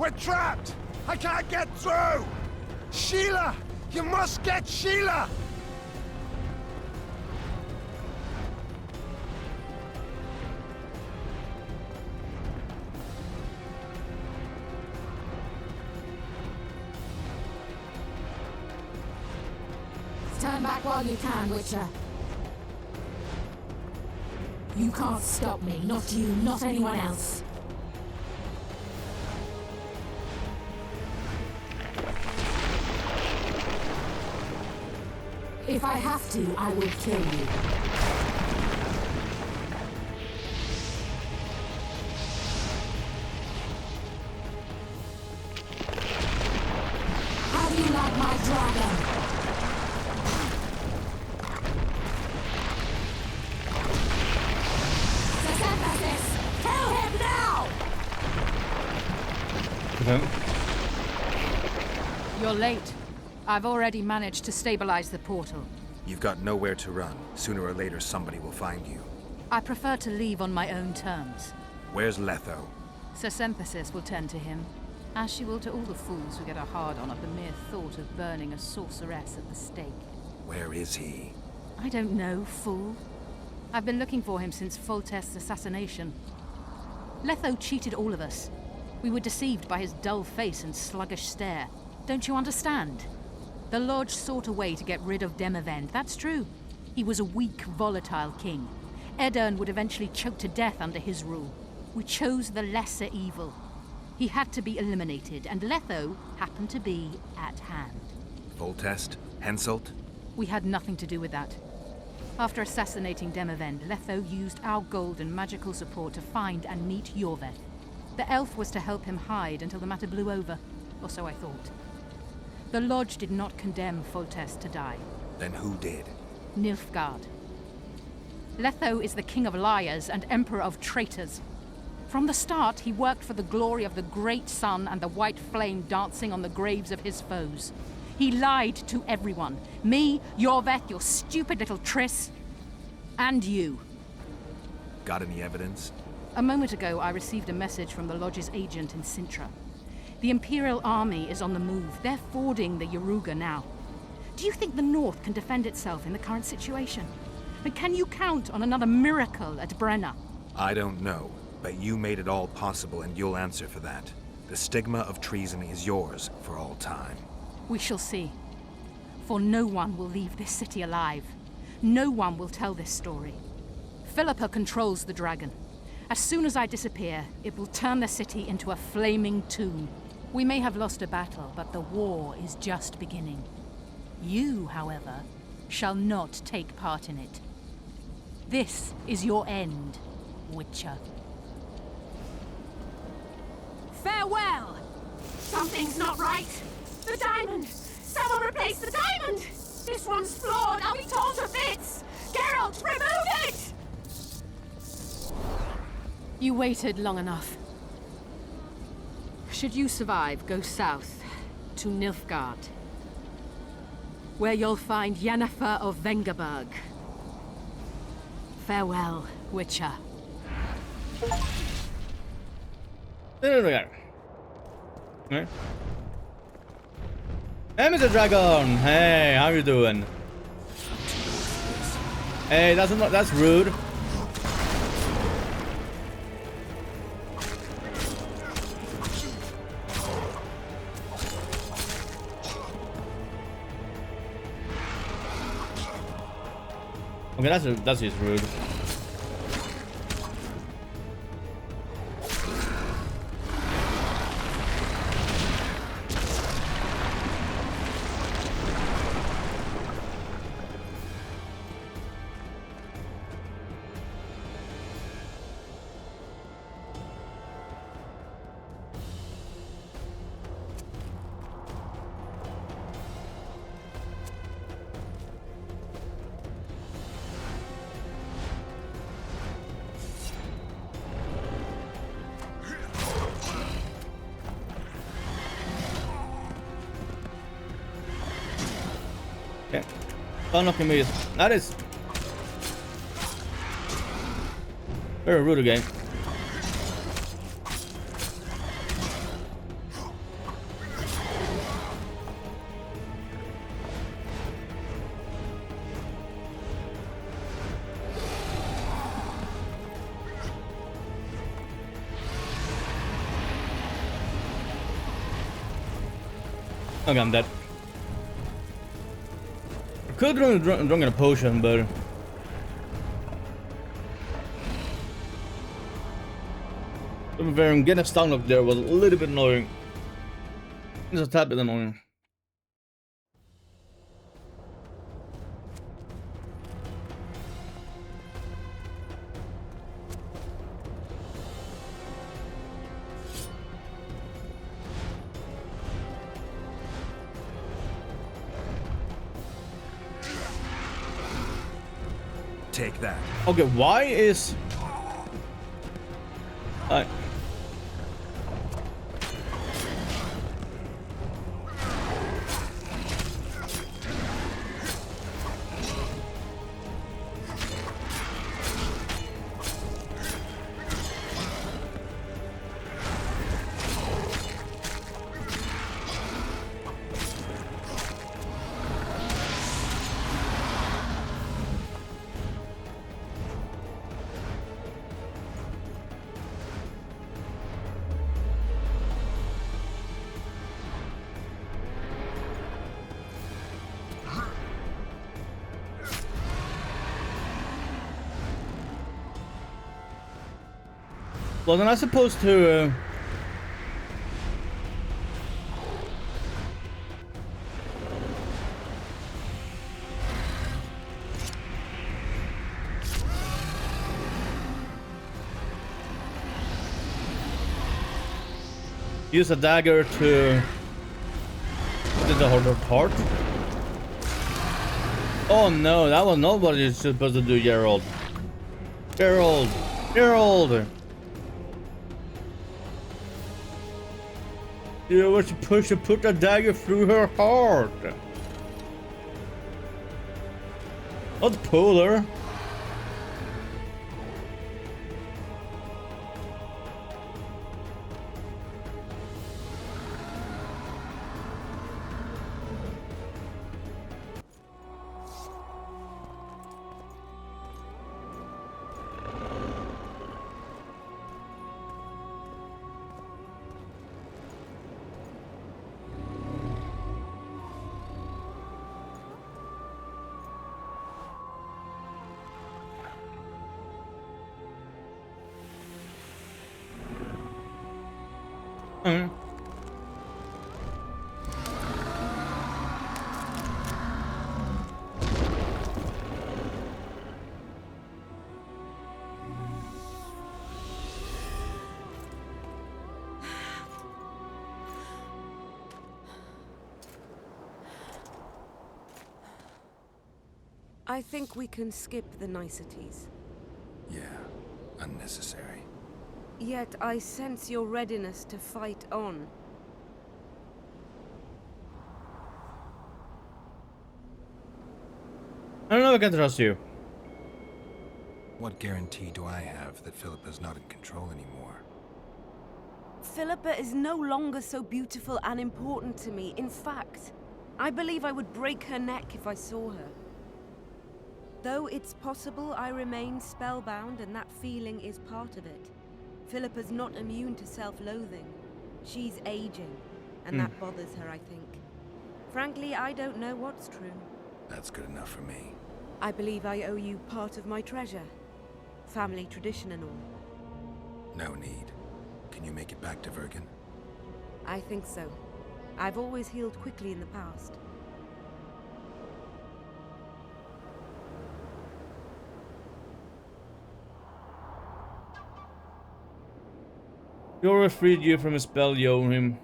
We're trapped! I can't get through! Sheila! You must get Sheila! Turn back while you can, Witcher. You can't stop me. Not you, not anyone else. If I have to, I will kill you. How do you like my dragon? Kill him now! You're late. I've already managed to stabilize the portal. You've got nowhere to run. Sooner or later, somebody will find you. I prefer to leave on my own terms. Where's Letho? Sir Synthesis will tend to him, as she will to all the fools who get a hard-on at the mere thought of burning a sorceress at the stake. Where is he? I don't know, fool. I've been looking for him since Foltest's assassination. Letho cheated all of us. We were deceived by his dull face and sluggish stare. Don't you understand? The Lodge sought a way to get rid of Demavend, that's true. He was a weak, volatile king. Aedirn would eventually choke to death under his rule. We chose the lesser evil. He had to be eliminated, and Letho happened to be at hand. Foltest? Henselt? We had nothing to do with that. After assassinating Demavend, Letho used our gold and magical support to find and meet Yorveth. The elf was to help him hide until the matter blew over, or so I thought. The Lodge did not condemn Foltest to die. Then who did? Nilfgaard. Letho is the king of liars and emperor of traitors. From the start, he worked for the glory of the great sun and the white flame dancing on the graves of his foes. He lied to everyone. Me, Yorveth, your stupid little Triss, and you. Got any evidence? A moment ago, I received a message from the Lodge's agent in Sintra. The Imperial Army is on the move. They're fording the Yaruga now. Do you think the North can defend itself in the current situation? And can you count on another miracle at Brenna? I don't know, but you made it all possible and you'll answer for that. The stigma of treason is yours for all time. We shall see. For no one will leave this city alive. No one will tell this story. Philippa controls the dragon. As soon as I disappear, it will turn the city into a flaming tomb. We may have lost a battle, but the war is just beginning. You, however, shall not take part in it. This is your end, Witcher. Farewell! Something's not right. The diamond! Someone replace the diamond! This one's flawed. I'll be torn to bits! Geralt, remove it! You waited long enough. Should you survive, go south to Nilfgaard, where you'll find Yennefer of Vengerberg. Farewell, Witcher. There we go. Okay. Hey, Mr. Dragon! Hey, how you doing? Hey, that's rude. Okay, that's just rude. Okay. Unlocking me. That is very rude again. Okay, I'm dead. I could have drunk a potion, but getting stung up there was a little bit annoying. Just a tad bit annoying. Take that. Okay, why is... Wasn't I supposed to... use a dagger to... do the harder part? Oh no, that was not what you're supposed to do, Gerald. Gerald! Gerald! You were supposed to put a dagger through her heart. Not pull her. I think we can skip the niceties. Yeah, unnecessary. Yet I sense your readiness to fight on. I don't know if I can trust you. What guarantee do I have that Philippa's not in control anymore? Philippa is no longer so beautiful and important to me. In fact, I believe I would break her neck if I saw her. Though it's possible I remain spellbound and that feeling is part of it. Philippa's not immune to self-loathing. She's aging, and that bothers her, I think. Frankly, I don't know what's true. That's good enough for me. I believe I owe you part of my treasure. Family tradition and all. No need. Can you make it back to Vergen? I think so. I've always healed quickly in the past. Yora freed you from a spell, Yorim.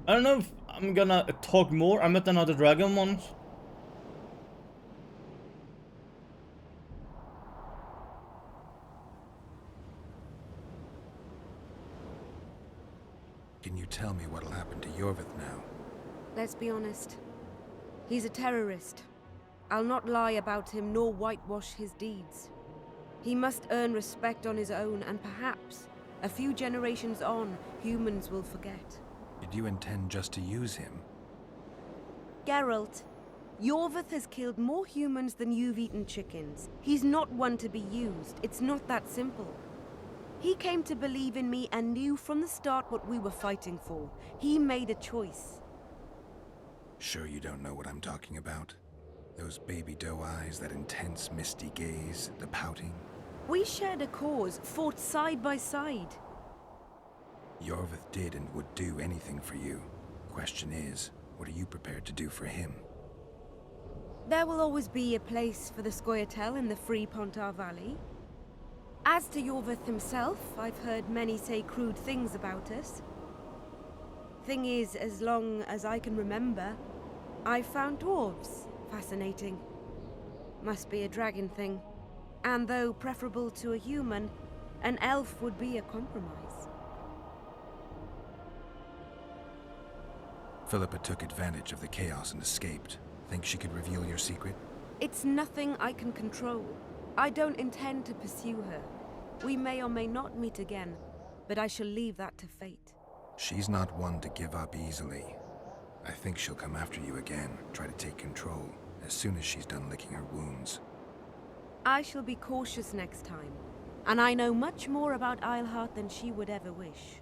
I don't know if I'm gonna talk more. I met another dragon once. Can you tell me what'll happen to Yorvith now? Let's be honest. He's a terrorist. I'll not lie about him nor whitewash his deeds. He must earn respect on his own, and perhaps, a few generations on, humans will forget. Did you intend just to use him? Geralt, Yorvith has killed more humans than you've eaten chickens. He's not one to be used. It's not that simple. He came to believe in me and knew from the start what we were fighting for. He made a choice. Sure you don't know what I'm talking about? Those baby doe eyes, that intense misty gaze, the pouting. We shared a cause, fought side by side. Yorvith did and would do anything for you. Question is, what are you prepared to do for him? There will always be a place for the Scoia'tael in the free Pontar Valley. As to Yorvith himself, I've heard many say crude things about us. Thing is, as long as I can remember, I've found dwarves fascinating. Must be a dragon thing. And though preferable to a human, an elf would be a compromise. Philippa took advantage of the chaos and escaped. Think she could reveal your secret? It's nothing I can control. I don't intend to pursue her. We may or may not meet again, but I shall leave that to fate. She's not one to give up easily. I think she'll come after you again, try to take control, as soon as she's done licking her wounds. I shall be cautious next time, and I know much more about Eilhart than she would ever wish.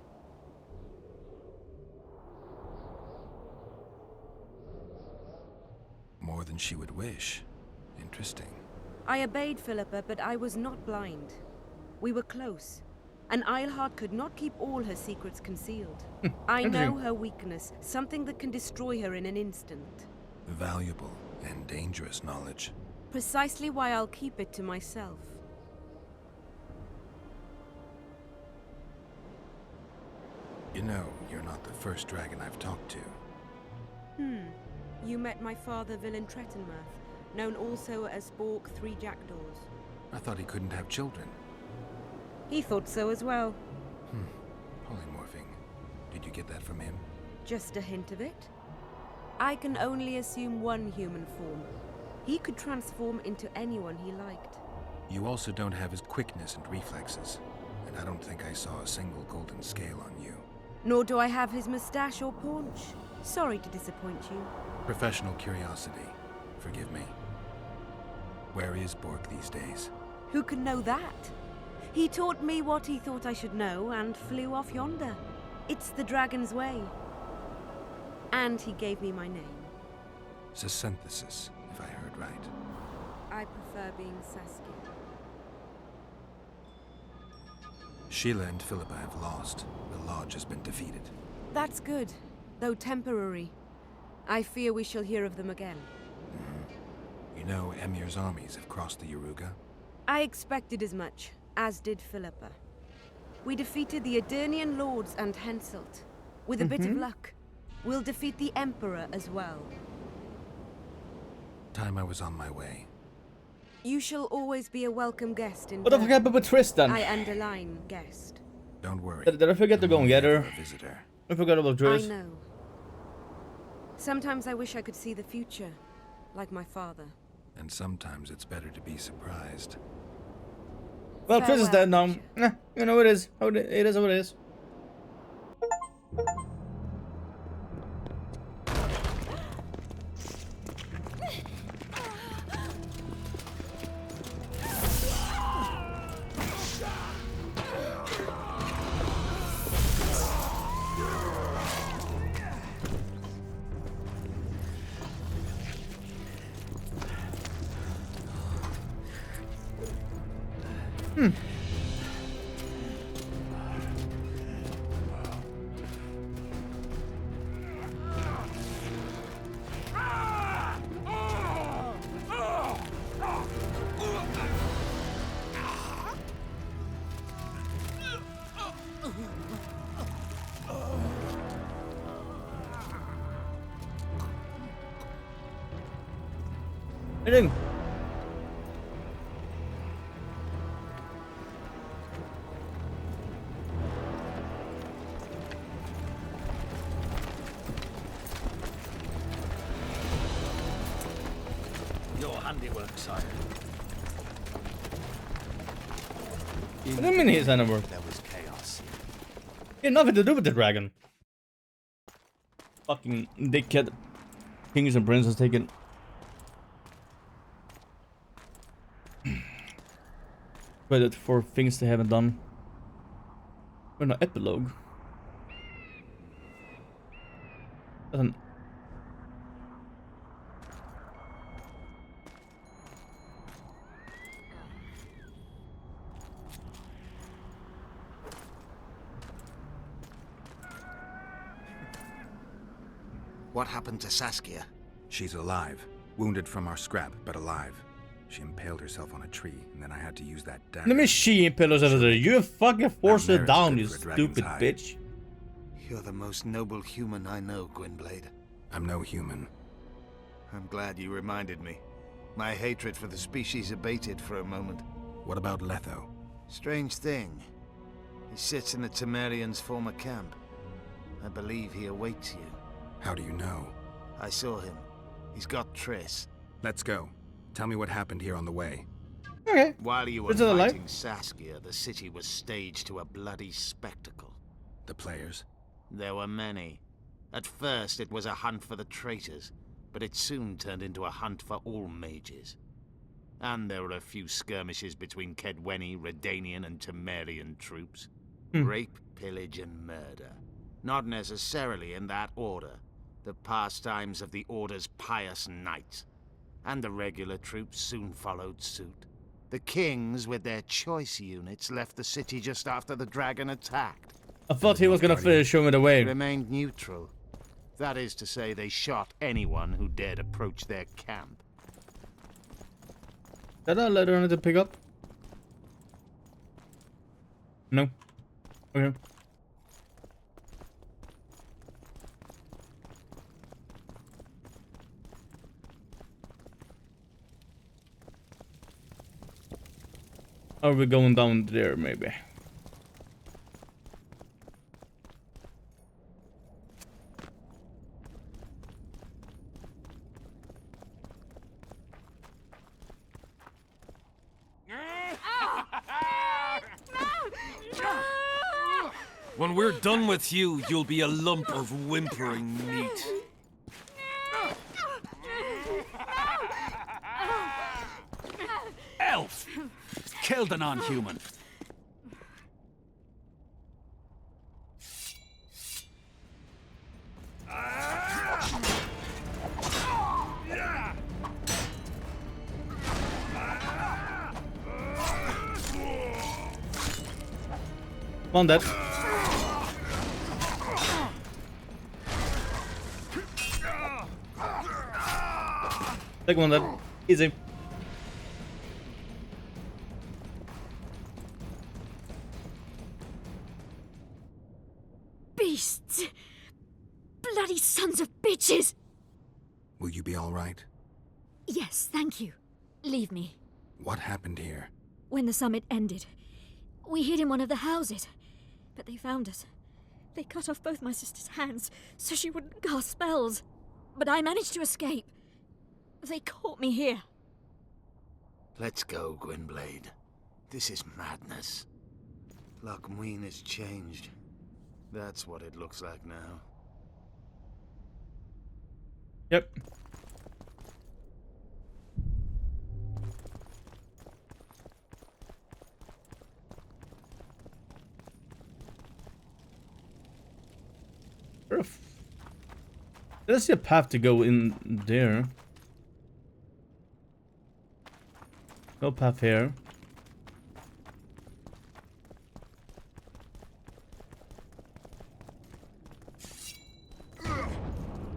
More than she would wish. Interesting. I obeyed Philippa, but I was not blind. We were close, and Eilhart could not keep all her secrets concealed. I know her weakness, something that can destroy her in an instant. Valuable and dangerous knowledge. Precisely why I'll keep it to myself. You know, you're not the first dragon I've talked to. You met my father, Villain Trettenmirth, known also as Bork Three Jackdaws. I thought he couldn't have children. He thought so as well. Polymorphing. Did you get that from him? Just a hint of it. I can only assume one human form. He could transform into anyone he liked. You also don't have his quickness and reflexes, and I don't think I saw a single golden scale on you. Nor do I have his mustache or paunch. Sorry to disappoint you. Professional curiosity. Forgive me. Where is Bork these days? Who can know that? He taught me what he thought I should know and flew off yonder. It's the dragon's way. And he gave me my name. Sesynthesis, if I heard right. I prefer being Saskia. Sheila and Philippa have lost. The Lodge has been defeated. That's good, though temporary. I fear we shall hear of them again. You know, Emir's armies have crossed the Yaruga. I expected as much, as did Philippa. We defeated the Aedirnian lords and Henselt. With a bit of luck, we'll defeat the Emperor as well. Time I was on my way. You shall always be a welcome guest in What the fuck happened with Tristan? I underline guest. Don't worry. Did I forget to go and get her? Visitor. I forgot about Tris. I know. Sometimes I wish I could see the future, like my father. And sometimes it's better to be surprised. Well, Tris is dead now. You know it is. It is how it is. Hitting. Your handiwork, sire. What do you mean he's handiwork? There was chaos. He had nothing to do with the dragon. Fucking dickhead. Kings and princes taken. Credit for things they haven't done. Or no, epilogue. Doesn't. What happened to Saskia? She's alive. Wounded from our scrap, but alive. She impaled herself on a tree, and then I had to use that dagger. Let me she impale herself. You fucking forced her Mare's down, good you for a dragon's stupid hide. bitch. You're the most noble human I know, Gwynblade. I'm no human. I'm glad you reminded me. My hatred for the species abated for a moment. What about Letho? Strange thing. He sits in the Temerians' former camp. I believe he awaits you. How do you know? I saw him. He's got Triss. Let's go. Tell me what happened here on the way. Okay. While you were Is it alive? fighting Saskia, the city was staged to a bloody spectacle. The players? There were many. At first, it was a hunt for the traitors, but it soon turned into a hunt for all mages. And there were a few skirmishes between Kaedweni, Redanian, and Temerian troops. Rape, pillage, and murder. Not necessarily in that order. The pastimes of the Order's pious knights. And the regular troops soon followed suit. The kings, with their choice units, left the city just after the dragon attacked. I thought he was gonna show me the way. Remained neutral. That is to say, they shot anyone who dared approach their camp. Did I let her to pick up? No. Okay. Are we going down there, maybe? When we're done with you, you'll be a lump of whimpering meat. Elf! Killed a non-human. One dead. Take one dead. Easy. Beasts! Bloody sons of bitches! Will you be all right? Yes, thank you. Leave me. What happened here? When the summit ended, we hid in one of the houses, but they found us. They cut off both my sister's hands so she wouldn't cast spells. But I managed to escape. They caught me here. Let's go, Gwynblade. This is madness. Loch Muin has changed. That's what it looks like now. Yep. There's a path to go in there. No path here.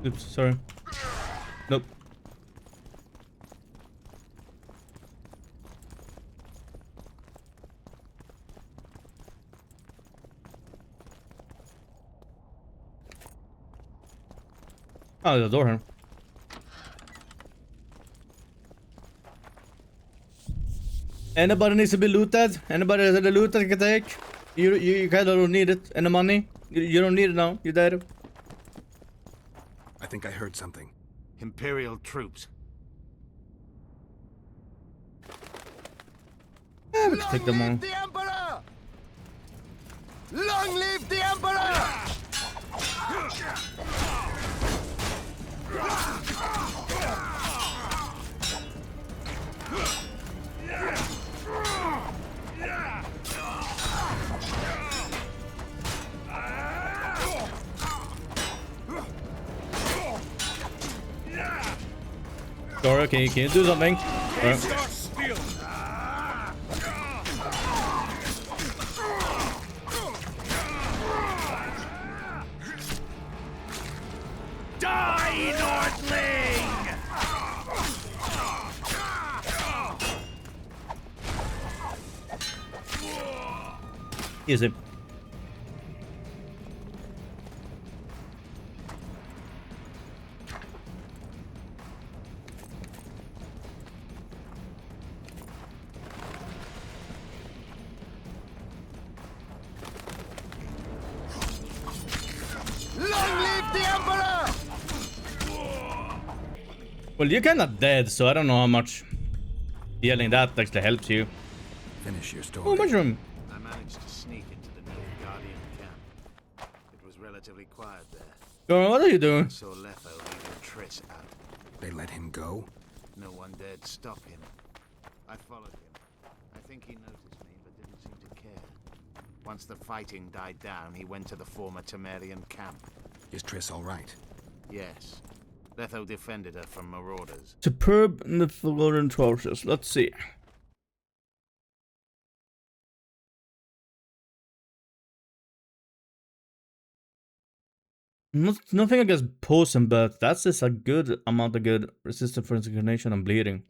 Oops, sorry. Nope. Oh, there's a door here. Anybody needs to be looted? Anybody that the loot that can take? You kind of don't need it. Any money? You don't need it now. You're dead. I think I heard something. Imperial troops. Yeah, we can take them on. The Emperor! Long live the Emperor! Sorry, can you do something? Alright. Die, Nordling! Easy. Long live the Emperor! Well, you're kind of dead, so I don't know how much yelling that actually helps you. Finish your story. Oh, mushroom. I managed to sneak into the Nilfgaardian camp. It was relatively quiet there. Goran, what are you doing? I saw Letho leading Triss out. They let him go? No one dared stop him. I followed him. I think he noticed me, but didn't seem to care. Once the fighting died down, he went to the former Temerian camp. Is Triss all right? Yes. Letho defended her from marauders. Superb Nilfgaardian trousers. Let's see. Nothing against poison, but that's just a good amount of good resistance for incarnation and bleeding.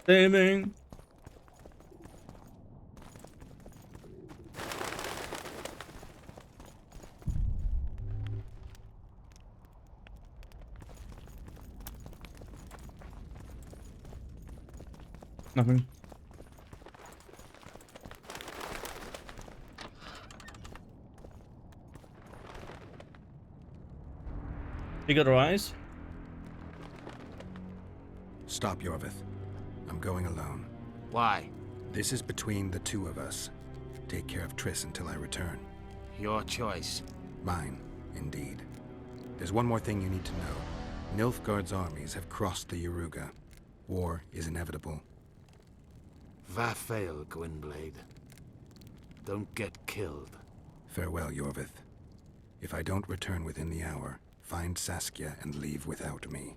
Saving. Nothing. You got her eyes? Stop, Yorvith. I'm going alone. Why? This is between the two of us. Take care of Triss until I return. Your choice. Mine, indeed. There's one more thing you need to know. Nilfgaard's armies have crossed the Yaruga. War is inevitable. Vafail, Gwynblade. Don't get killed. Farewell, Yorvith. If I don't return within the hour, find Saskia and leave without me.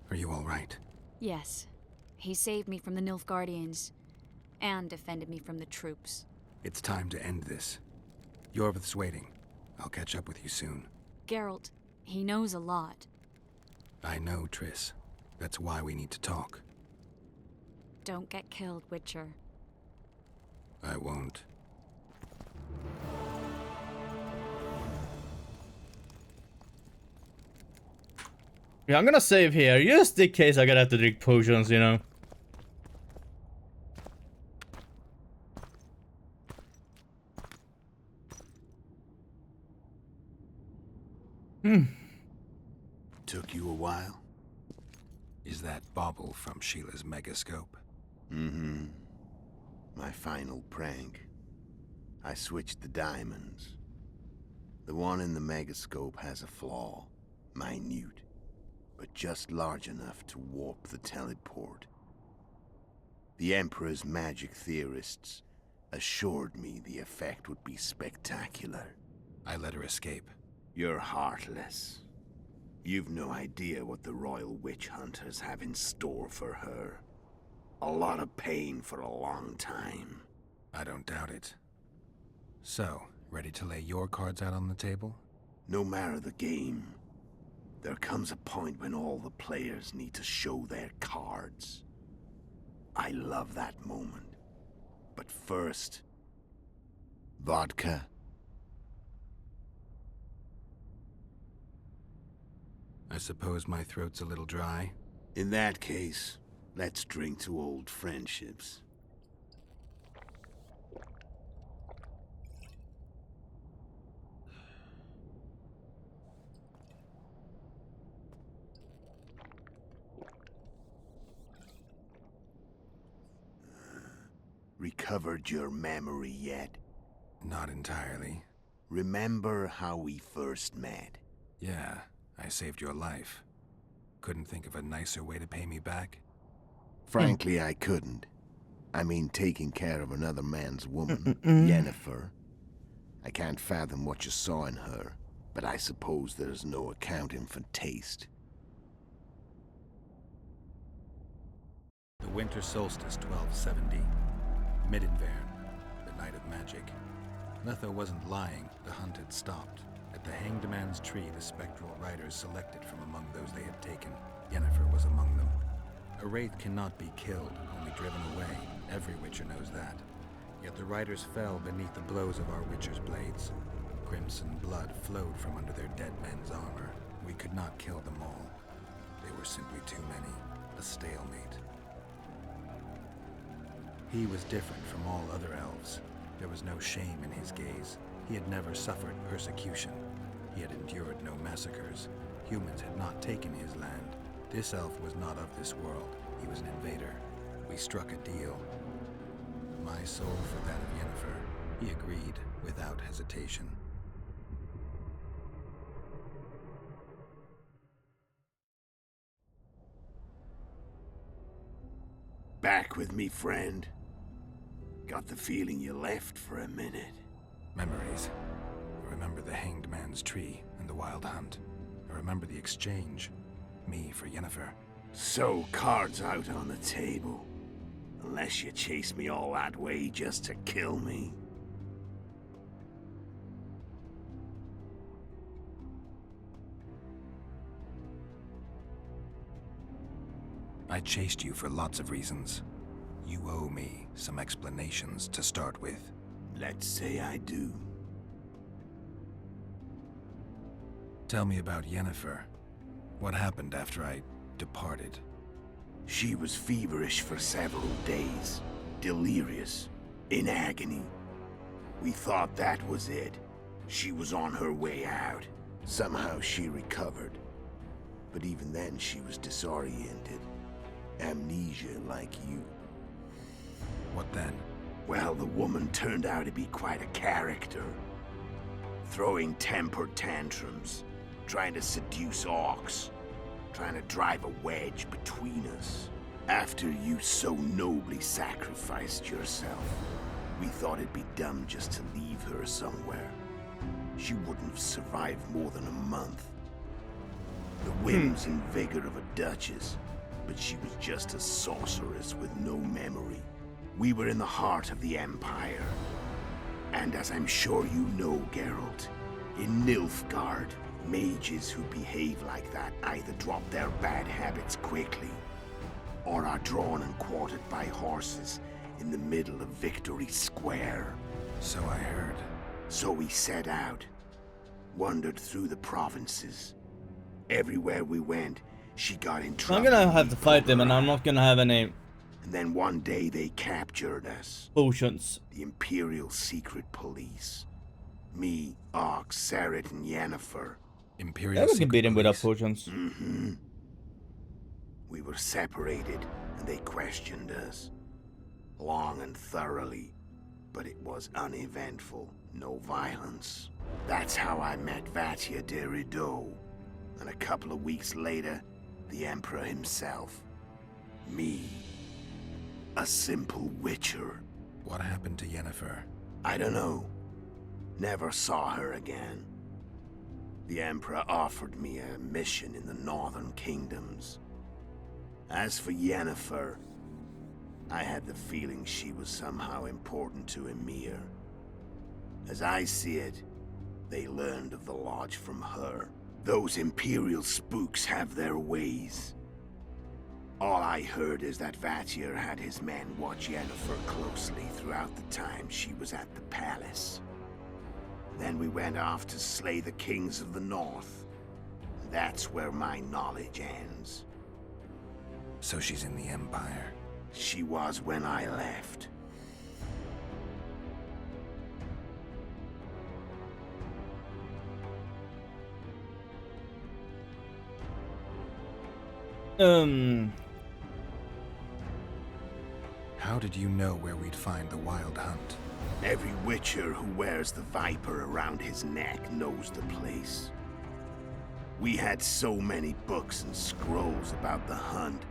Are you all right? Yes. He saved me from the Nilfgaardians, and defended me from the troops. It's time to end this. Yorvith's waiting. I'll catch up with you soon. Geralt, he knows a lot. I know, Triss. That's why we need to talk. Don't get killed, Witcher. I won't. Yeah, I'm gonna save here, just in case I gotta have to drink potions, you know. Took you a while? Is that bauble from Sheila's megascope? Mm-hmm. My final prank. I switched the diamonds. The one in the megascope has a flaw. Minute. But just large enough to warp the teleport. The Emperor's magic theorists assured me the effect would be spectacular. I let her escape. You're heartless. You've no idea what the Royal Witch Hunters have in store for her. A lot of pain for a long time. I don't doubt it. So, ready to lay your cards out on the table? No matter the game, there comes a point when all the players need to show their cards. I love that moment. But first, vodka. I suppose my throat's a little dry. In that case, Let's drink to old friendships. Recovered your memory yet? Not entirely. Remember how we first met? Yeah, I saved your life. Couldn't think of a nicer way to pay me back? Frankly, I couldn't. I mean, taking care of another man's woman, Yennefer. I can't fathom what you saw in her, but I suppose there's no accounting for taste. The winter solstice 1270. Midinvern, the night of magic. Letho wasn't lying, the hunt had stopped. At the Hanged Man's Tree, the spectral riders selected from among those they had taken. Yennefer was among them. A wraith cannot be killed, only driven away. Every Witcher knows that. Yet the riders fell beneath the blows of our Witcher's blades. Crimson blood flowed from under their dead men's armor. We could not kill them all. They were simply too many. A stalemate. He was different from all other elves. There was no shame in his gaze. He had never suffered persecution. He had endured no massacres. Humans had not taken his land. This elf was not of this world. He was an invader. We struck a deal. My soul for that of Yennefer. He agreed without hesitation. Back with me, friend. Got the feeling you left for a minute. Memories. I remember the Hanged Man's Tree and the Wild Hunt. I remember the exchange. Me for Yennefer. So, cards out on the table. Unless you chase me all that way just to kill me. I chased you for lots of reasons. You owe me some explanations to start with. Let's say I do. Tell me about Yennefer. What happened after I departed? She was feverish for several days. Delirious. In agony. We thought that was it. She was on her way out. Somehow she recovered. But even then she was disoriented. Amnesia like you. What then? Well, the woman turned out to be quite a character. Throwing temper tantrums, trying to seduce orcs, trying to drive a wedge between us. After you so nobly sacrificed yourself, we thought it'd be dumb just to leave her somewhere. She wouldn't have survived more than a month. The whims and vigor of a duchess, but she was just a sorceress with no memory. We were in the heart of the Empire. And as I'm sure you know, Geralt, in Nilfgaard, mages who behave like that either drop their bad habits quickly, or are drawn and quartered by horses in the middle of Victory Square. So I heard. So we set out, wandered through the provinces. Everywhere we went, she got in trouble. I'm gonna have to fight them, and I'm not gonna have any. And then one day they captured us. Potions. The Imperial Secret Police. Me, Ox, Sareth, and Yennefer. Yeah, we can beat him without potions. Mm-hmm. We were separated, and they questioned us. Long and thoroughly, but it was uneventful. No violence. That's how I met Vatia de Rideau. And a couple of weeks later, the Emperor himself. Me. A simple witcher. What happened to Yennefer? I don't know. Never saw her again. The Emperor offered me a mission in the northern kingdoms. As for Yennefer, I had the feeling she was somehow important to Emir. As I see it, they learned of the Lodge from her. Those Imperial spooks have their ways. All I heard is that Vatir had his men watch Yennefer closely throughout the time she was at the palace. Then we went off to slay the kings of the north. That's where my knowledge ends. So she's in the Empire. She was when I left. How did you know where we'd find the Wild Hunt? Every Witcher who wears the Viper around his neck knows the place. We had so many books and scrolls about the hunt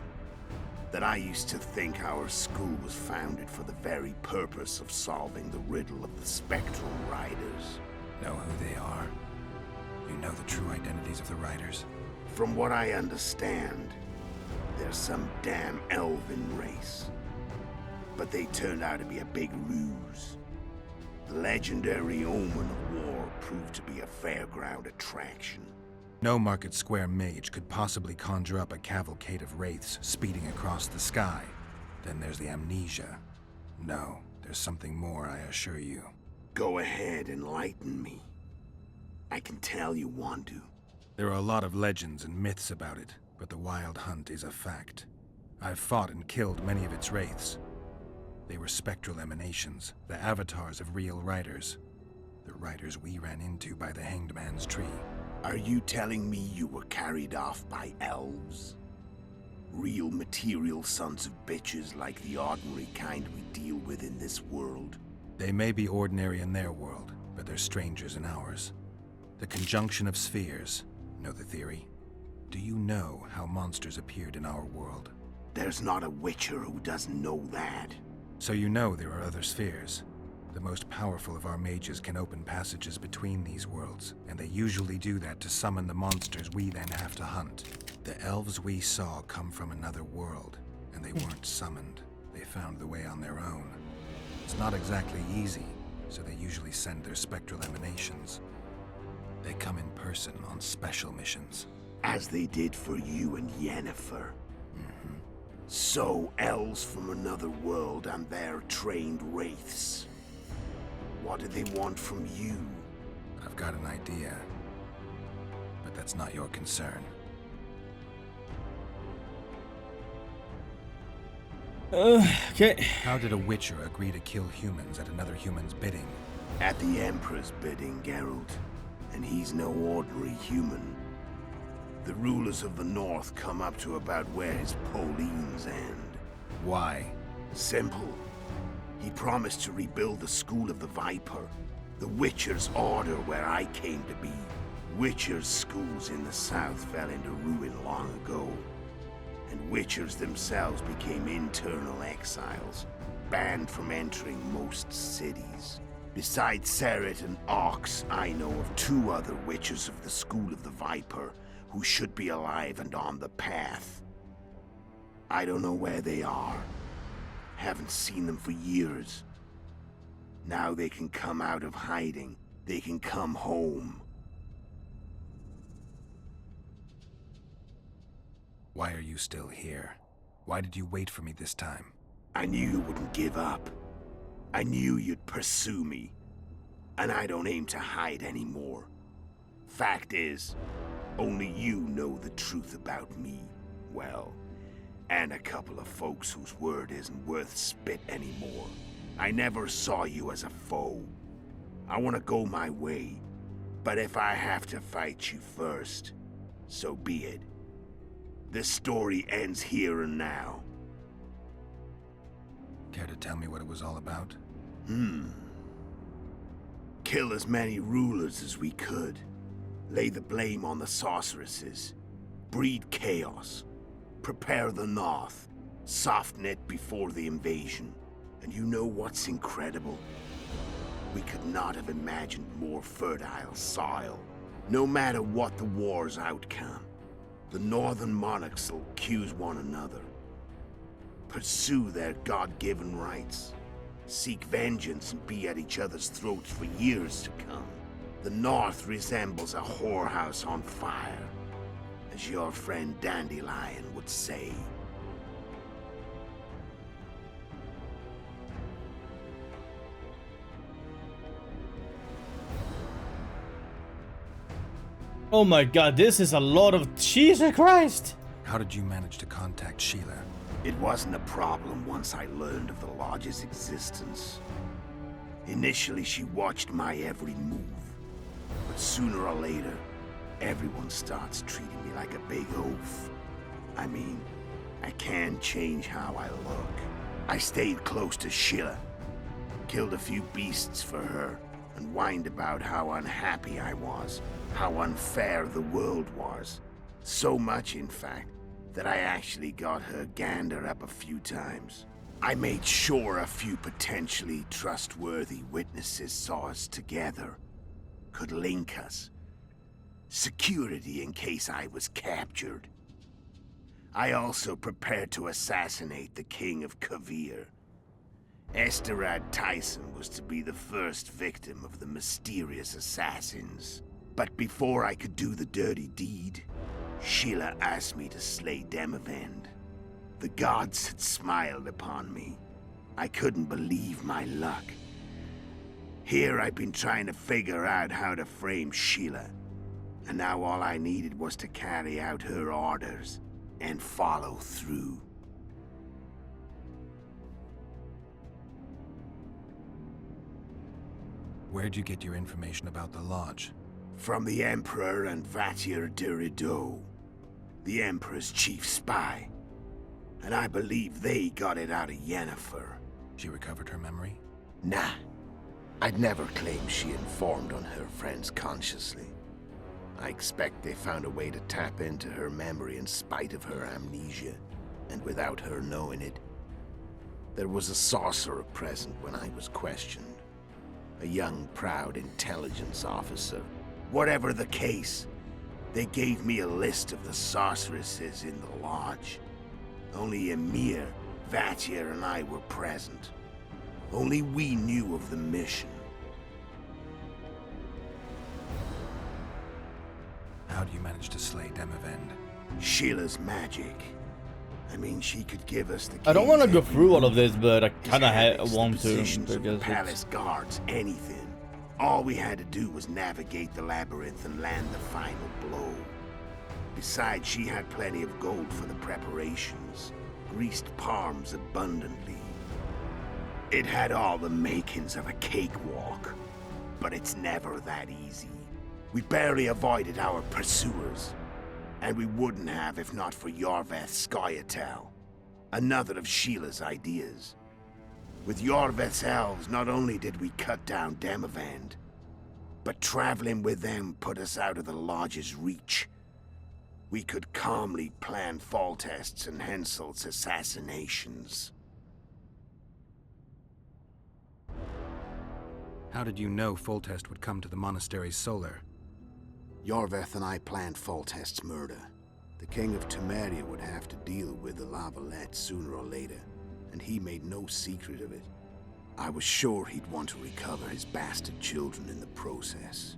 that I used to think our school was founded for the very purpose of solving the riddle of the Spectral Riders. Know who they are? You know the true identities of the Riders? From what I understand, they're some damn elven race. But they turned out to be a big ruse. The legendary Omen of War proved to be a fairground attraction. No Market Square mage could possibly conjure up a cavalcade of wraiths speeding across the sky. Then there's the amnesia. No, there's something more, I assure you. Go ahead, enlighten me. I can tell you want to. There are a lot of legends and myths about it, but the Wild Hunt is a fact. I've fought and killed many of its wraiths. They were spectral emanations, the avatars of real riders. The riders we ran into by the Hanged Man's Tree. Are you telling me you were carried off by elves? Real material sons of bitches like the ordinary kind we deal with in this world? They may be ordinary in their world, but they're strangers in ours. The conjunction of spheres. Know the theory? Do you know how monsters appeared in our world? There's not a Witcher who doesn't know that. So you know there are other spheres. The most powerful of our mages can open passages between these worlds, and they usually do that to summon the monsters we then have to hunt. The elves we saw come from another world, and they weren't summoned. They found the way on their own. It's not exactly easy, so they usually send their spectral emanations. They come in person on special missions. As they did for you and Yennefer. So, elves from another world and their trained wraiths. What do they want from you? I've got an idea, but that's not your concern. Okay. How did a Witcher agree to kill humans at another human's bidding? At the Emperor's bidding, Geralt. And he's no ordinary human. The rulers of the North come up to about where his Pauline's end. Why? Simple. He promised to rebuild the School of the Viper, the Witcher's order where I came to be. Witcher's schools in the South fell into ruin long ago, and Witchers themselves became internal exiles, banned from entering most cities. Besides Seret and Ox, I know of 2 other Witchers of the School of the Viper who should be alive and on the path. I don't know where they are. Haven't seen them for years. Now they can come out of hiding. They can come home. Why are you still here? Why did you wait for me this time? I knew you wouldn't give up. I knew you'd pursue me. And I don't aim to hide anymore. Fact is, only you know the truth about me. Well, and a couple of folks whose word isn't worth spit anymore. I never saw you as a foe. I want to go my way, but if I have to fight you first, so be it. This story ends here and now. Care to tell me what it was all about? Kill as many rulers as we could. Lay the blame on the sorceresses. Breed chaos. Prepare the North. Soften it before the invasion. And you know what's incredible? We could not have imagined more fertile soil. No matter what the war's outcome, the Northern monarchs will accuse one another. Pursue their God-given rights. Seek vengeance and be at each other's throats for years to come. The North resembles a whorehouse on fire, as your friend Dandelion would say. Oh my god, this is a lot of... Jesus Christ! How did you manage to contact Sheila? It wasn't a problem once I learned of the Lodge's existence. Initially, she watched my every move. But sooner or later, everyone starts treating me like a big oaf. I mean, I can't change how I look. I stayed close to Sheila, killed a few beasts for her, and whined about how unhappy I was, how unfair the world was. So much, in fact, that I actually got her gander up a few times. I made sure a few potentially trustworthy witnesses saw us together, could link us. Security in case I was captured. I also prepared to assassinate the King of Kavir. Esterad Tyson was to be the first victim of the mysterious assassins. But before I could do the dirty deed, Sheila asked me to slay Demavend. The gods had smiled upon me. I couldn't believe my luck. Here I've been trying to figure out how to frame Sheila, and now all I needed was to carry out her orders and follow through. Where'd you get your information about the Lodge? From the Emperor and Vatier de Rideau, the Emperor's chief spy. And I believe they got it out of Yennefer. She recovered her memory? Nah. I'd never claim she informed on her friends consciously. I expect they found a way to tap into her memory in spite of her amnesia, and without her knowing it. There was a sorcerer present when I was questioned. A young, proud intelligence officer. Whatever the case, they gave me a list of the sorceresses in the Lodge. Only Emir, Vatier, and I were present. Only we knew of the mission. How do you manage to slay Demavend? Sheila's magic. I mean, she could give us the I don't want to go through all of this, but I Just kind of hand us the want to positions of the because palace it's... guards, anything. All we had to do was navigate the labyrinth and land the final blow. Besides, she had plenty of gold for the preparations. Greased palms abundantly. It had all the makings of a cakewalk. But it's never that easy. We barely avoided our pursuers. And we wouldn't have if not for Yorveth Scoia'tael. Another of Sheila's ideas. With Yorveth's elves, not only did we cut down Demavend, but traveling with them put us out of the Lodge's reach. We could calmly plan Foltest's and Henselt's assassinations. How did you know Foltest would come to the monastery's solar? Yorveth and I planned Foltest's murder. The King of Temeria would have to deal with the Lavalette sooner or later, and he made no secret of it. I was sure he'd want to recover his bastard children in the process.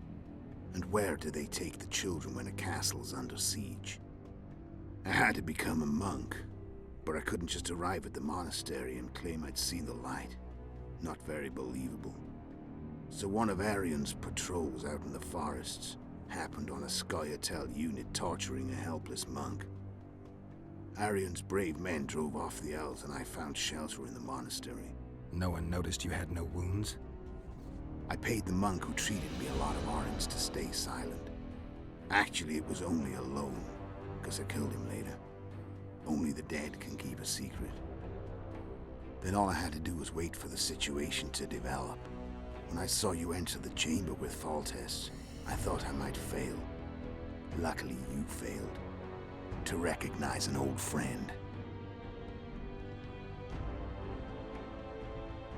And where do they take the children when a castle's under siege? I had to become a monk, but I couldn't just arrive at the monastery and claim I'd seen the light. Not very believable. So one of Arion's patrols out in the forests happened on a Scoia'tael unit torturing a helpless monk. Arion's brave men drove off the elves and I found shelter in the monastery. No one noticed you had no wounds? I paid the monk who treated me a lot of orange to stay silent. Actually, it was only a loan, because I killed him later. Only the dead can keep a secret. Then all I had to do was wait for the situation to develop. When I saw you enter the chamber with Foltest, I thought I might fail. Luckily, you failed. To recognize an old friend.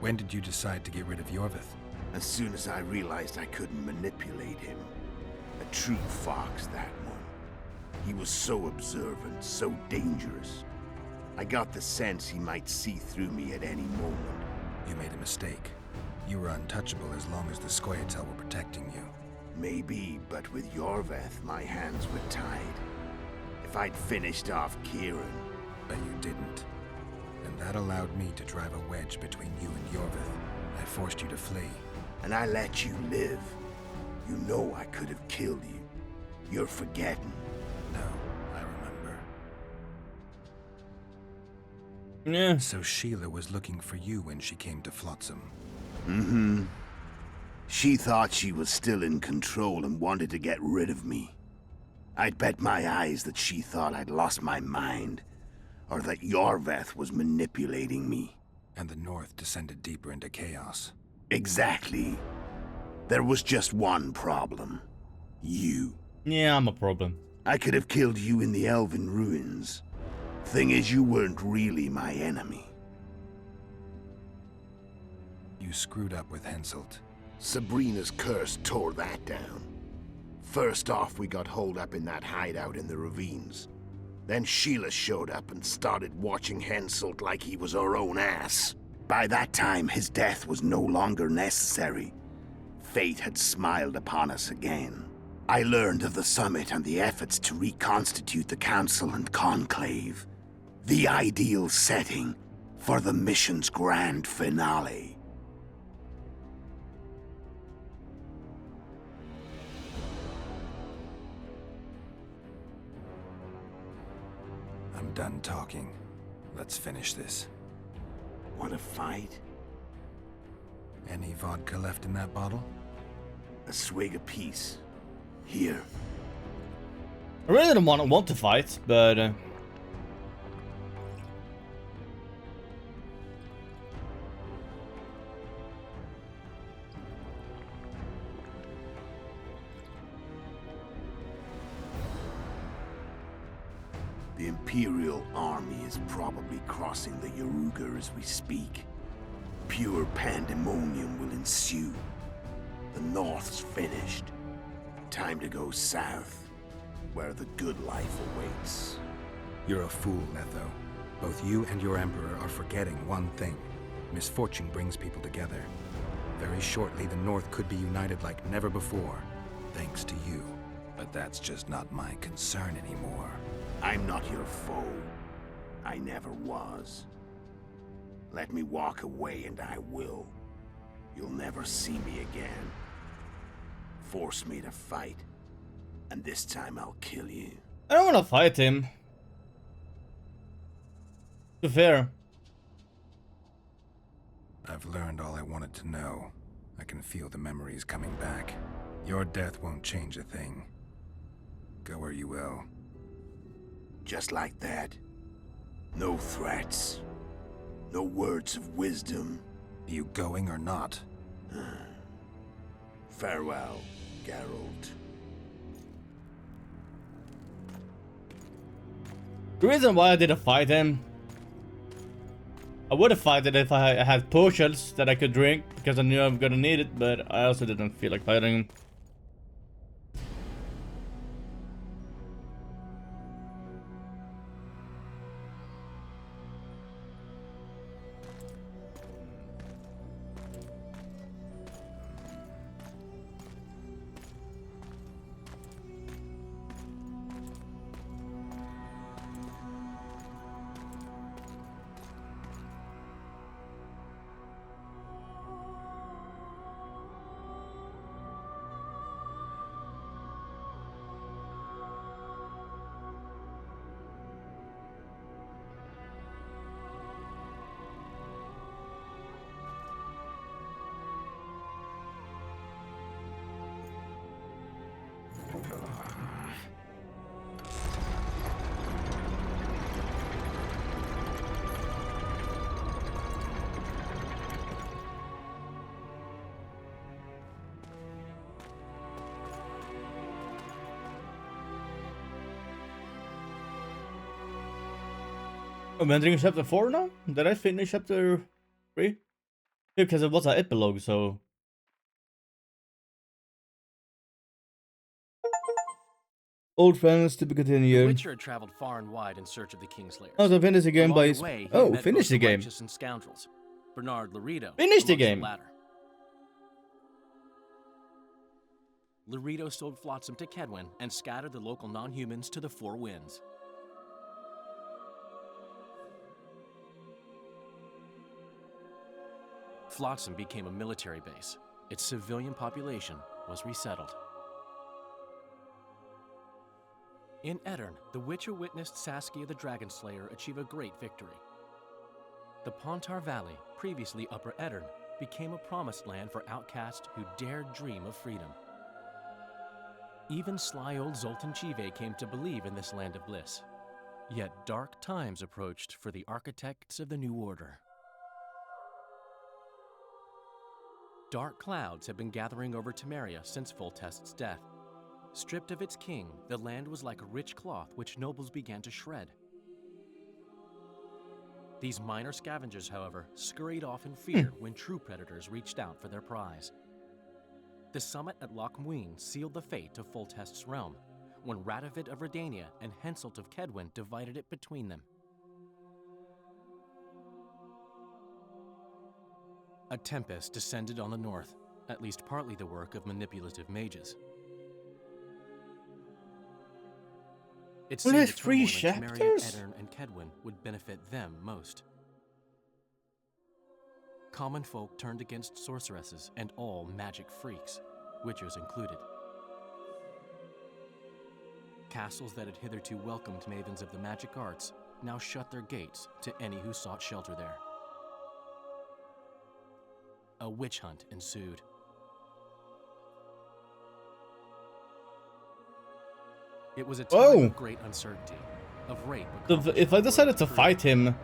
When did you decide to get rid of Yorveth? As soon as I realized I couldn't manipulate him. A true fox, that one. He was so observant, so dangerous. I got the sense he might see through me at any moment. You made a mistake. You were untouchable as long as the Scoia'tael were protecting you. Maybe, but with Yorveth, my hands were tied. If I'd finished off Kieran... But you didn't. And that allowed me to drive a wedge between you and Yorveth. I forced you to flee. And I let you live. You know I could have killed you. You're forgetting. No, I remember. Yeah. So Sheila was looking for you when she came to Flotsam. Mm-hmm. She thought she was still in control and wanted to get rid of me. I'd bet my eyes that she thought I'd lost my mind, or that Yorveth was manipulating me. And the North descended deeper into chaos. Exactly. There was just one problem. You. Yeah, I'm a problem. I could have killed you in the Elven ruins. Thing is, you weren't really my enemy. You screwed up with Henselt. Sabrina's curse tore that down. First off, we got holed up in that hideout in the ravines. Then Sheila showed up and started watching Henselt like he was her own ass. By that time, his death was no longer necessary. Fate had smiled upon us again. I learned of the summit and the efforts to reconstitute the Council and Conclave. The ideal setting for the mission's grand finale. I'm done talking. Let's finish this. Want to fight? Any vodka left in that bottle? A swig apiece. Here. I really don't want to fight, but The Imperial army is probably crossing the Yaruga as we speak. Pure pandemonium will ensue. The North's finished. Time to go south, where the good life awaits. You're a fool, Netho. Both you and your Emperor are forgetting one thing. Misfortune brings people together. Very shortly, the North could be united like never before, thanks to you. But that's just not my concern anymore. I'm not your foe. I never was. Let me walk away and I will. You'll never see me again. Force me to fight, and this time I'll kill you. I don't want to fight him. To be fair. I've learned all I wanted to know. I can feel the memories coming back. Your death won't change a thing. Go where you will. Just like that. No threats. No words of wisdom. You going or not? Farewell, Geralt. The reason why I didn't fight him, I would have fought it if I had potions that I could drink, because I knew I'm gonna need it, but I also didn't feel like fighting him. I'm entering chapter 4 now? Did I finish chapter 3? Because it was an epilogue, so... Old friends to be The continued. Witcher had traveled far and wide in search of the Kingslayers. Oh, so finish the game Along by... the way, he Oh, met finish both the game. righteous and scoundrels. Bernard Laredo. Finish the amongst game. latter. Laredo stole Flotsam to Kedwen and scattered the local non-humans to the four winds. Flotsam became a military base. Its civilian population was resettled. In Edirn, the Witcher witnessed Saskia the Dragonslayer achieve a great victory. The Pontar Valley, previously Upper Eddern, became a promised land for outcasts who dared dream of freedom. Even sly old Zoltan Chive came to believe in this land of bliss. Yet dark times approached for the architects of the New Order. Dark clouds had been gathering over Temeria since Foltest's death. Stripped of its king, the land was like a rich cloth which nobles began to shred. These minor scavengers, however, scurried off in fear when true predators reached out for their prize. The summit at Loch Muin sealed the fate of Foltest's realm, when Radovid of Redania and Henselt of Kedwen divided it between them. A tempest descended on the north, at least partly the work of manipulative mages. It Well, seemed there's the 3 turmoil in Temeria, chapters? Eddern, and Kedwen would benefit them most. Common folk turned against sorceresses and all magic freaks, witchers included. Castles that had hitherto welcomed mavens of the magic arts now shut their gates to any who sought shelter there. A witch hunt ensued. It was a time of great uncertainty, of rape. So if I decided to fight him,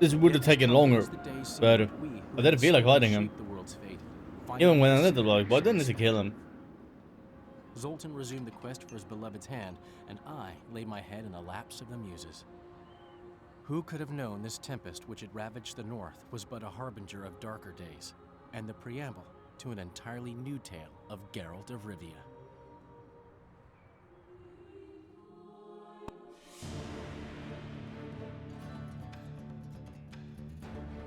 this would have taken longer. But I didn't feel like fighting him. Even when I did, like, why didn't I kill him? Zoltan resumed the quest for his beloved's hand, and I laid my head in the laps of the muses. Who could have known this tempest which had ravaged the north was but a harbinger of darker days, and the preamble to an entirely new tale of Geralt of Rivia.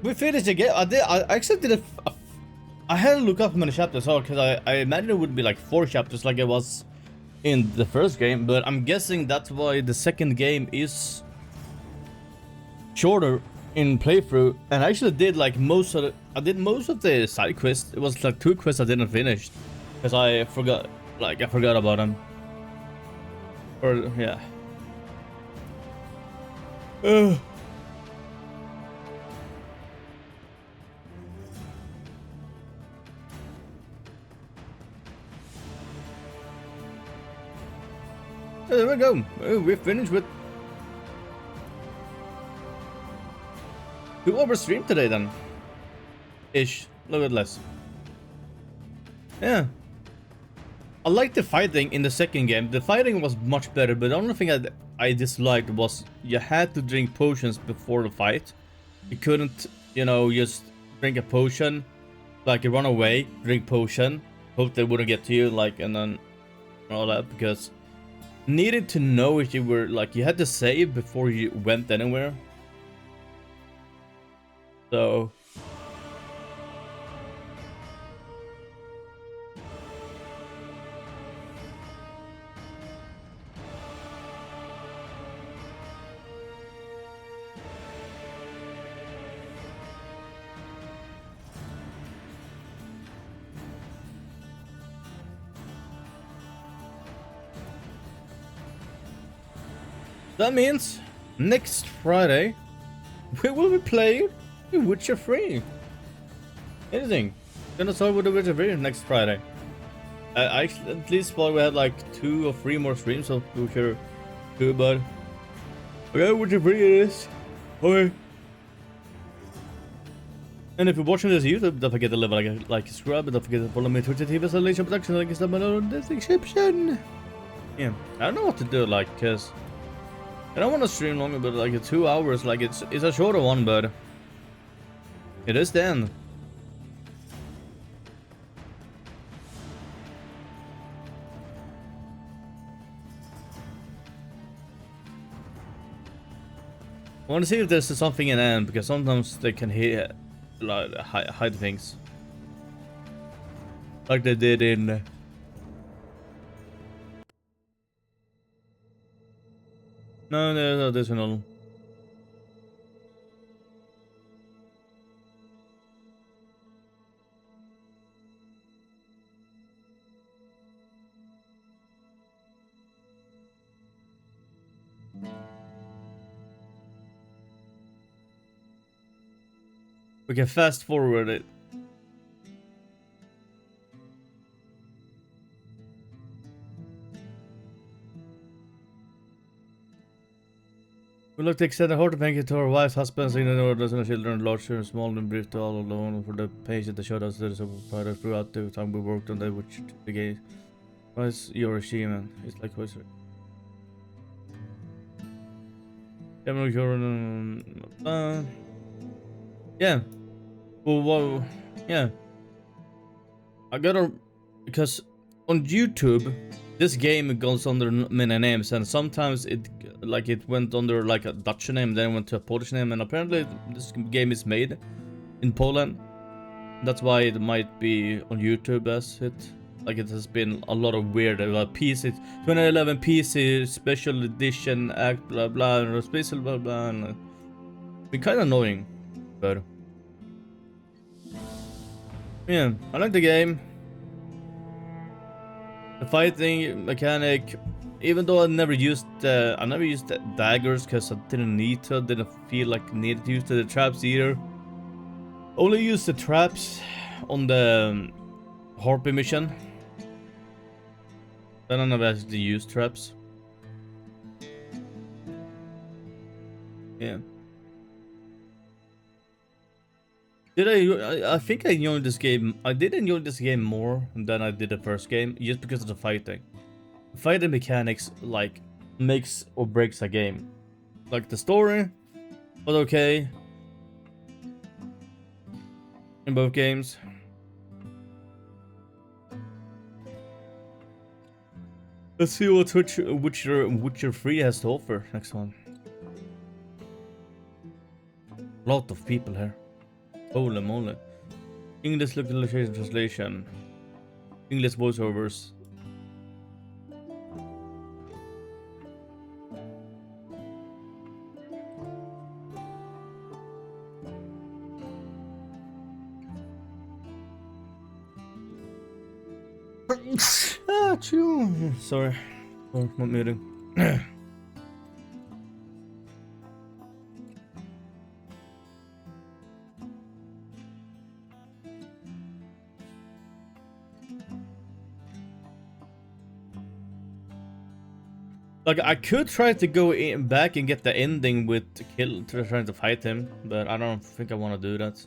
We finished the game. I actually did I had to look up how many chapters are, because I imagine it would be like 4 chapters like it was in the first game, but I'm guessing that's why the second game is shorter in playthrough. And I actually did like most of the side quests. It was like 2 quests I didn't finish because I forgot about them. Or yeah. There we go. We're finished with 2 hours stream today then. Ish. A little bit less. Yeah. I liked the fighting in the second game. The fighting was much better, but the only thing I disliked was you had to drink potions before the fight. You couldn't, you know, just drink a potion, like you run away, drink potion, hope they wouldn't get to you, like, and then all that, because needed to know if you were, like, you had to save before you went anywhere. So that means next Friday we will be playing Witcher 3. Anything. Gonna start with the Witcher 3 next Friday. I at least thought we had like 2 or 3 more streams of Witcher 2, but okay, Witcher 3 it is. Okay. And if you're watching this on YouTube, don't forget to leave like, subscribe, and don't forget to follow me on Twitch TV as Elation Production, like it's down below in the description. Yeah, I don't know what to do, like, cause I don't want to stream longer, but like 2 hours, like it's a shorter one, but it is then. I want to see if there's something in the end, because sometimes they can like, hide things, like they did in. No, there's another. We can fast forward it. We look to extend a heart of thank you to our wives, husbands, and our dozen children, large and small, and brief to all alone for the patience that showed us that is provided throughout the time we worked on that which the game was your achievement. It's like what's it? Yeah. Well, yeah. I gotta, because on YouTube, this game goes under many names, and sometimes it went under like a Dutch name, then went to a Polish name, and apparently this game is made in Poland. That's why it might be on YouTube as it. Like it has been a lot of weird PC 2011 PC special edition act blah blah and special blah blah, and it's been kind of annoying, but yeah, I like the game. The fighting mechanic, even though I never used the daggers because I didn't need to, didn't feel like I needed to use the traps either. Only used the traps on the Harpy mission. I don't know if I actually use traps. Yeah. I think I enjoyed this game. I did enjoy this game more than I did the first game, just because of the fighting. Fighting mechanics like makes or breaks a game. Like the story was okay in both games. Let's see what Witcher 3 has to offer next one. Lot of people here. Holy moly. English localization translation. English voiceovers. Sorry. Oh, not muting. Like, I could try to go back and get the ending with trying to fight him, but I don't think I want to do that.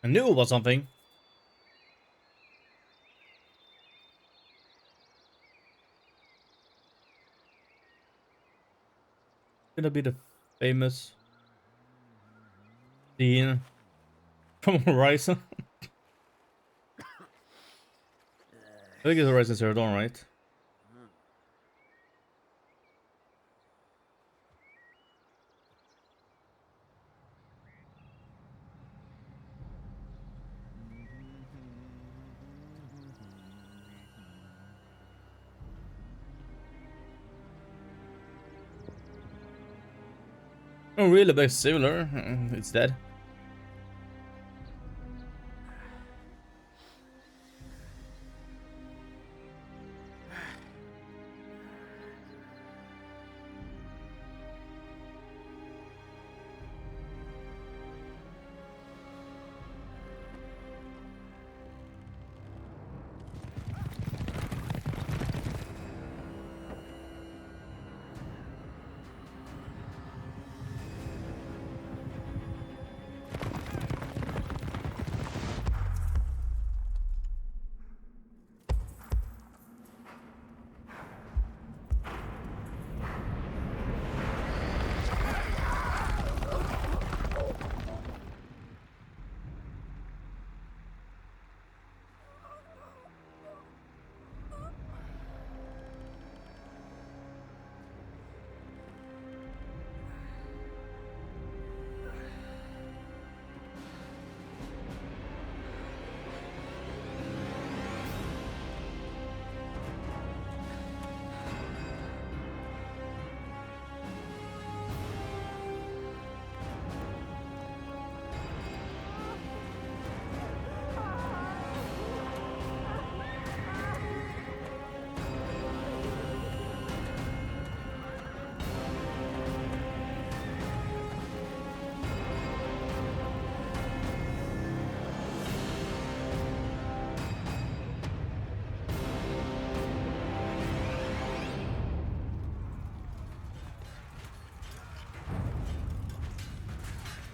I knew it was something. Gonna be the famous scene from Horizon. I think it's Horizon Zero Dawn, right? Oh, really, but similar. It's dead.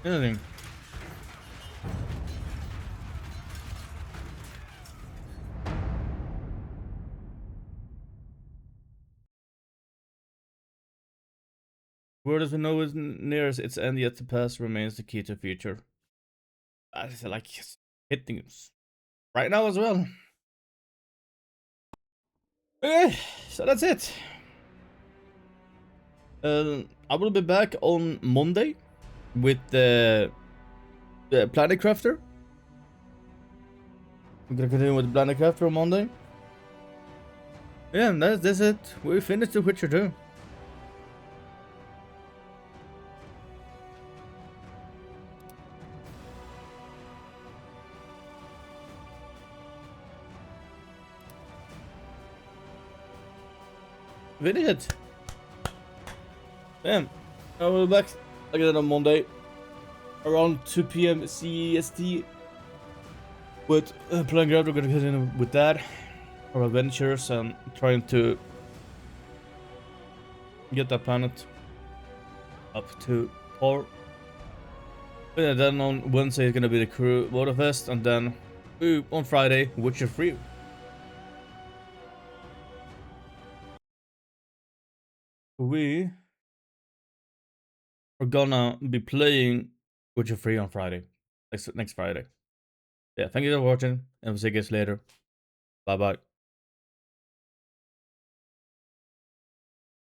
Anything. Word as we know is nearest its end yet to pass remains the key to future. I feel like hitting right now as well. Okay, so that's it. I will be back on Monday with the Planet Crafter. I'm gonna continue with the Planet Crafter on Monday. Yeah, that's it. We finished The Witcher 2. Finish it. Damn. I will be back again on Monday around 2 PM CEST with Planet Crafter. We're gonna continue with that. Our adventures and trying to get that planet up to par. Yeah, then on Wednesday it's gonna be the crew Waterfest, and then on Friday Witcher 3. We are gonna be playing Witcher 3 on Friday, next Friday. Yeah, thank you for watching, and we'll see you guys later. Bye bye.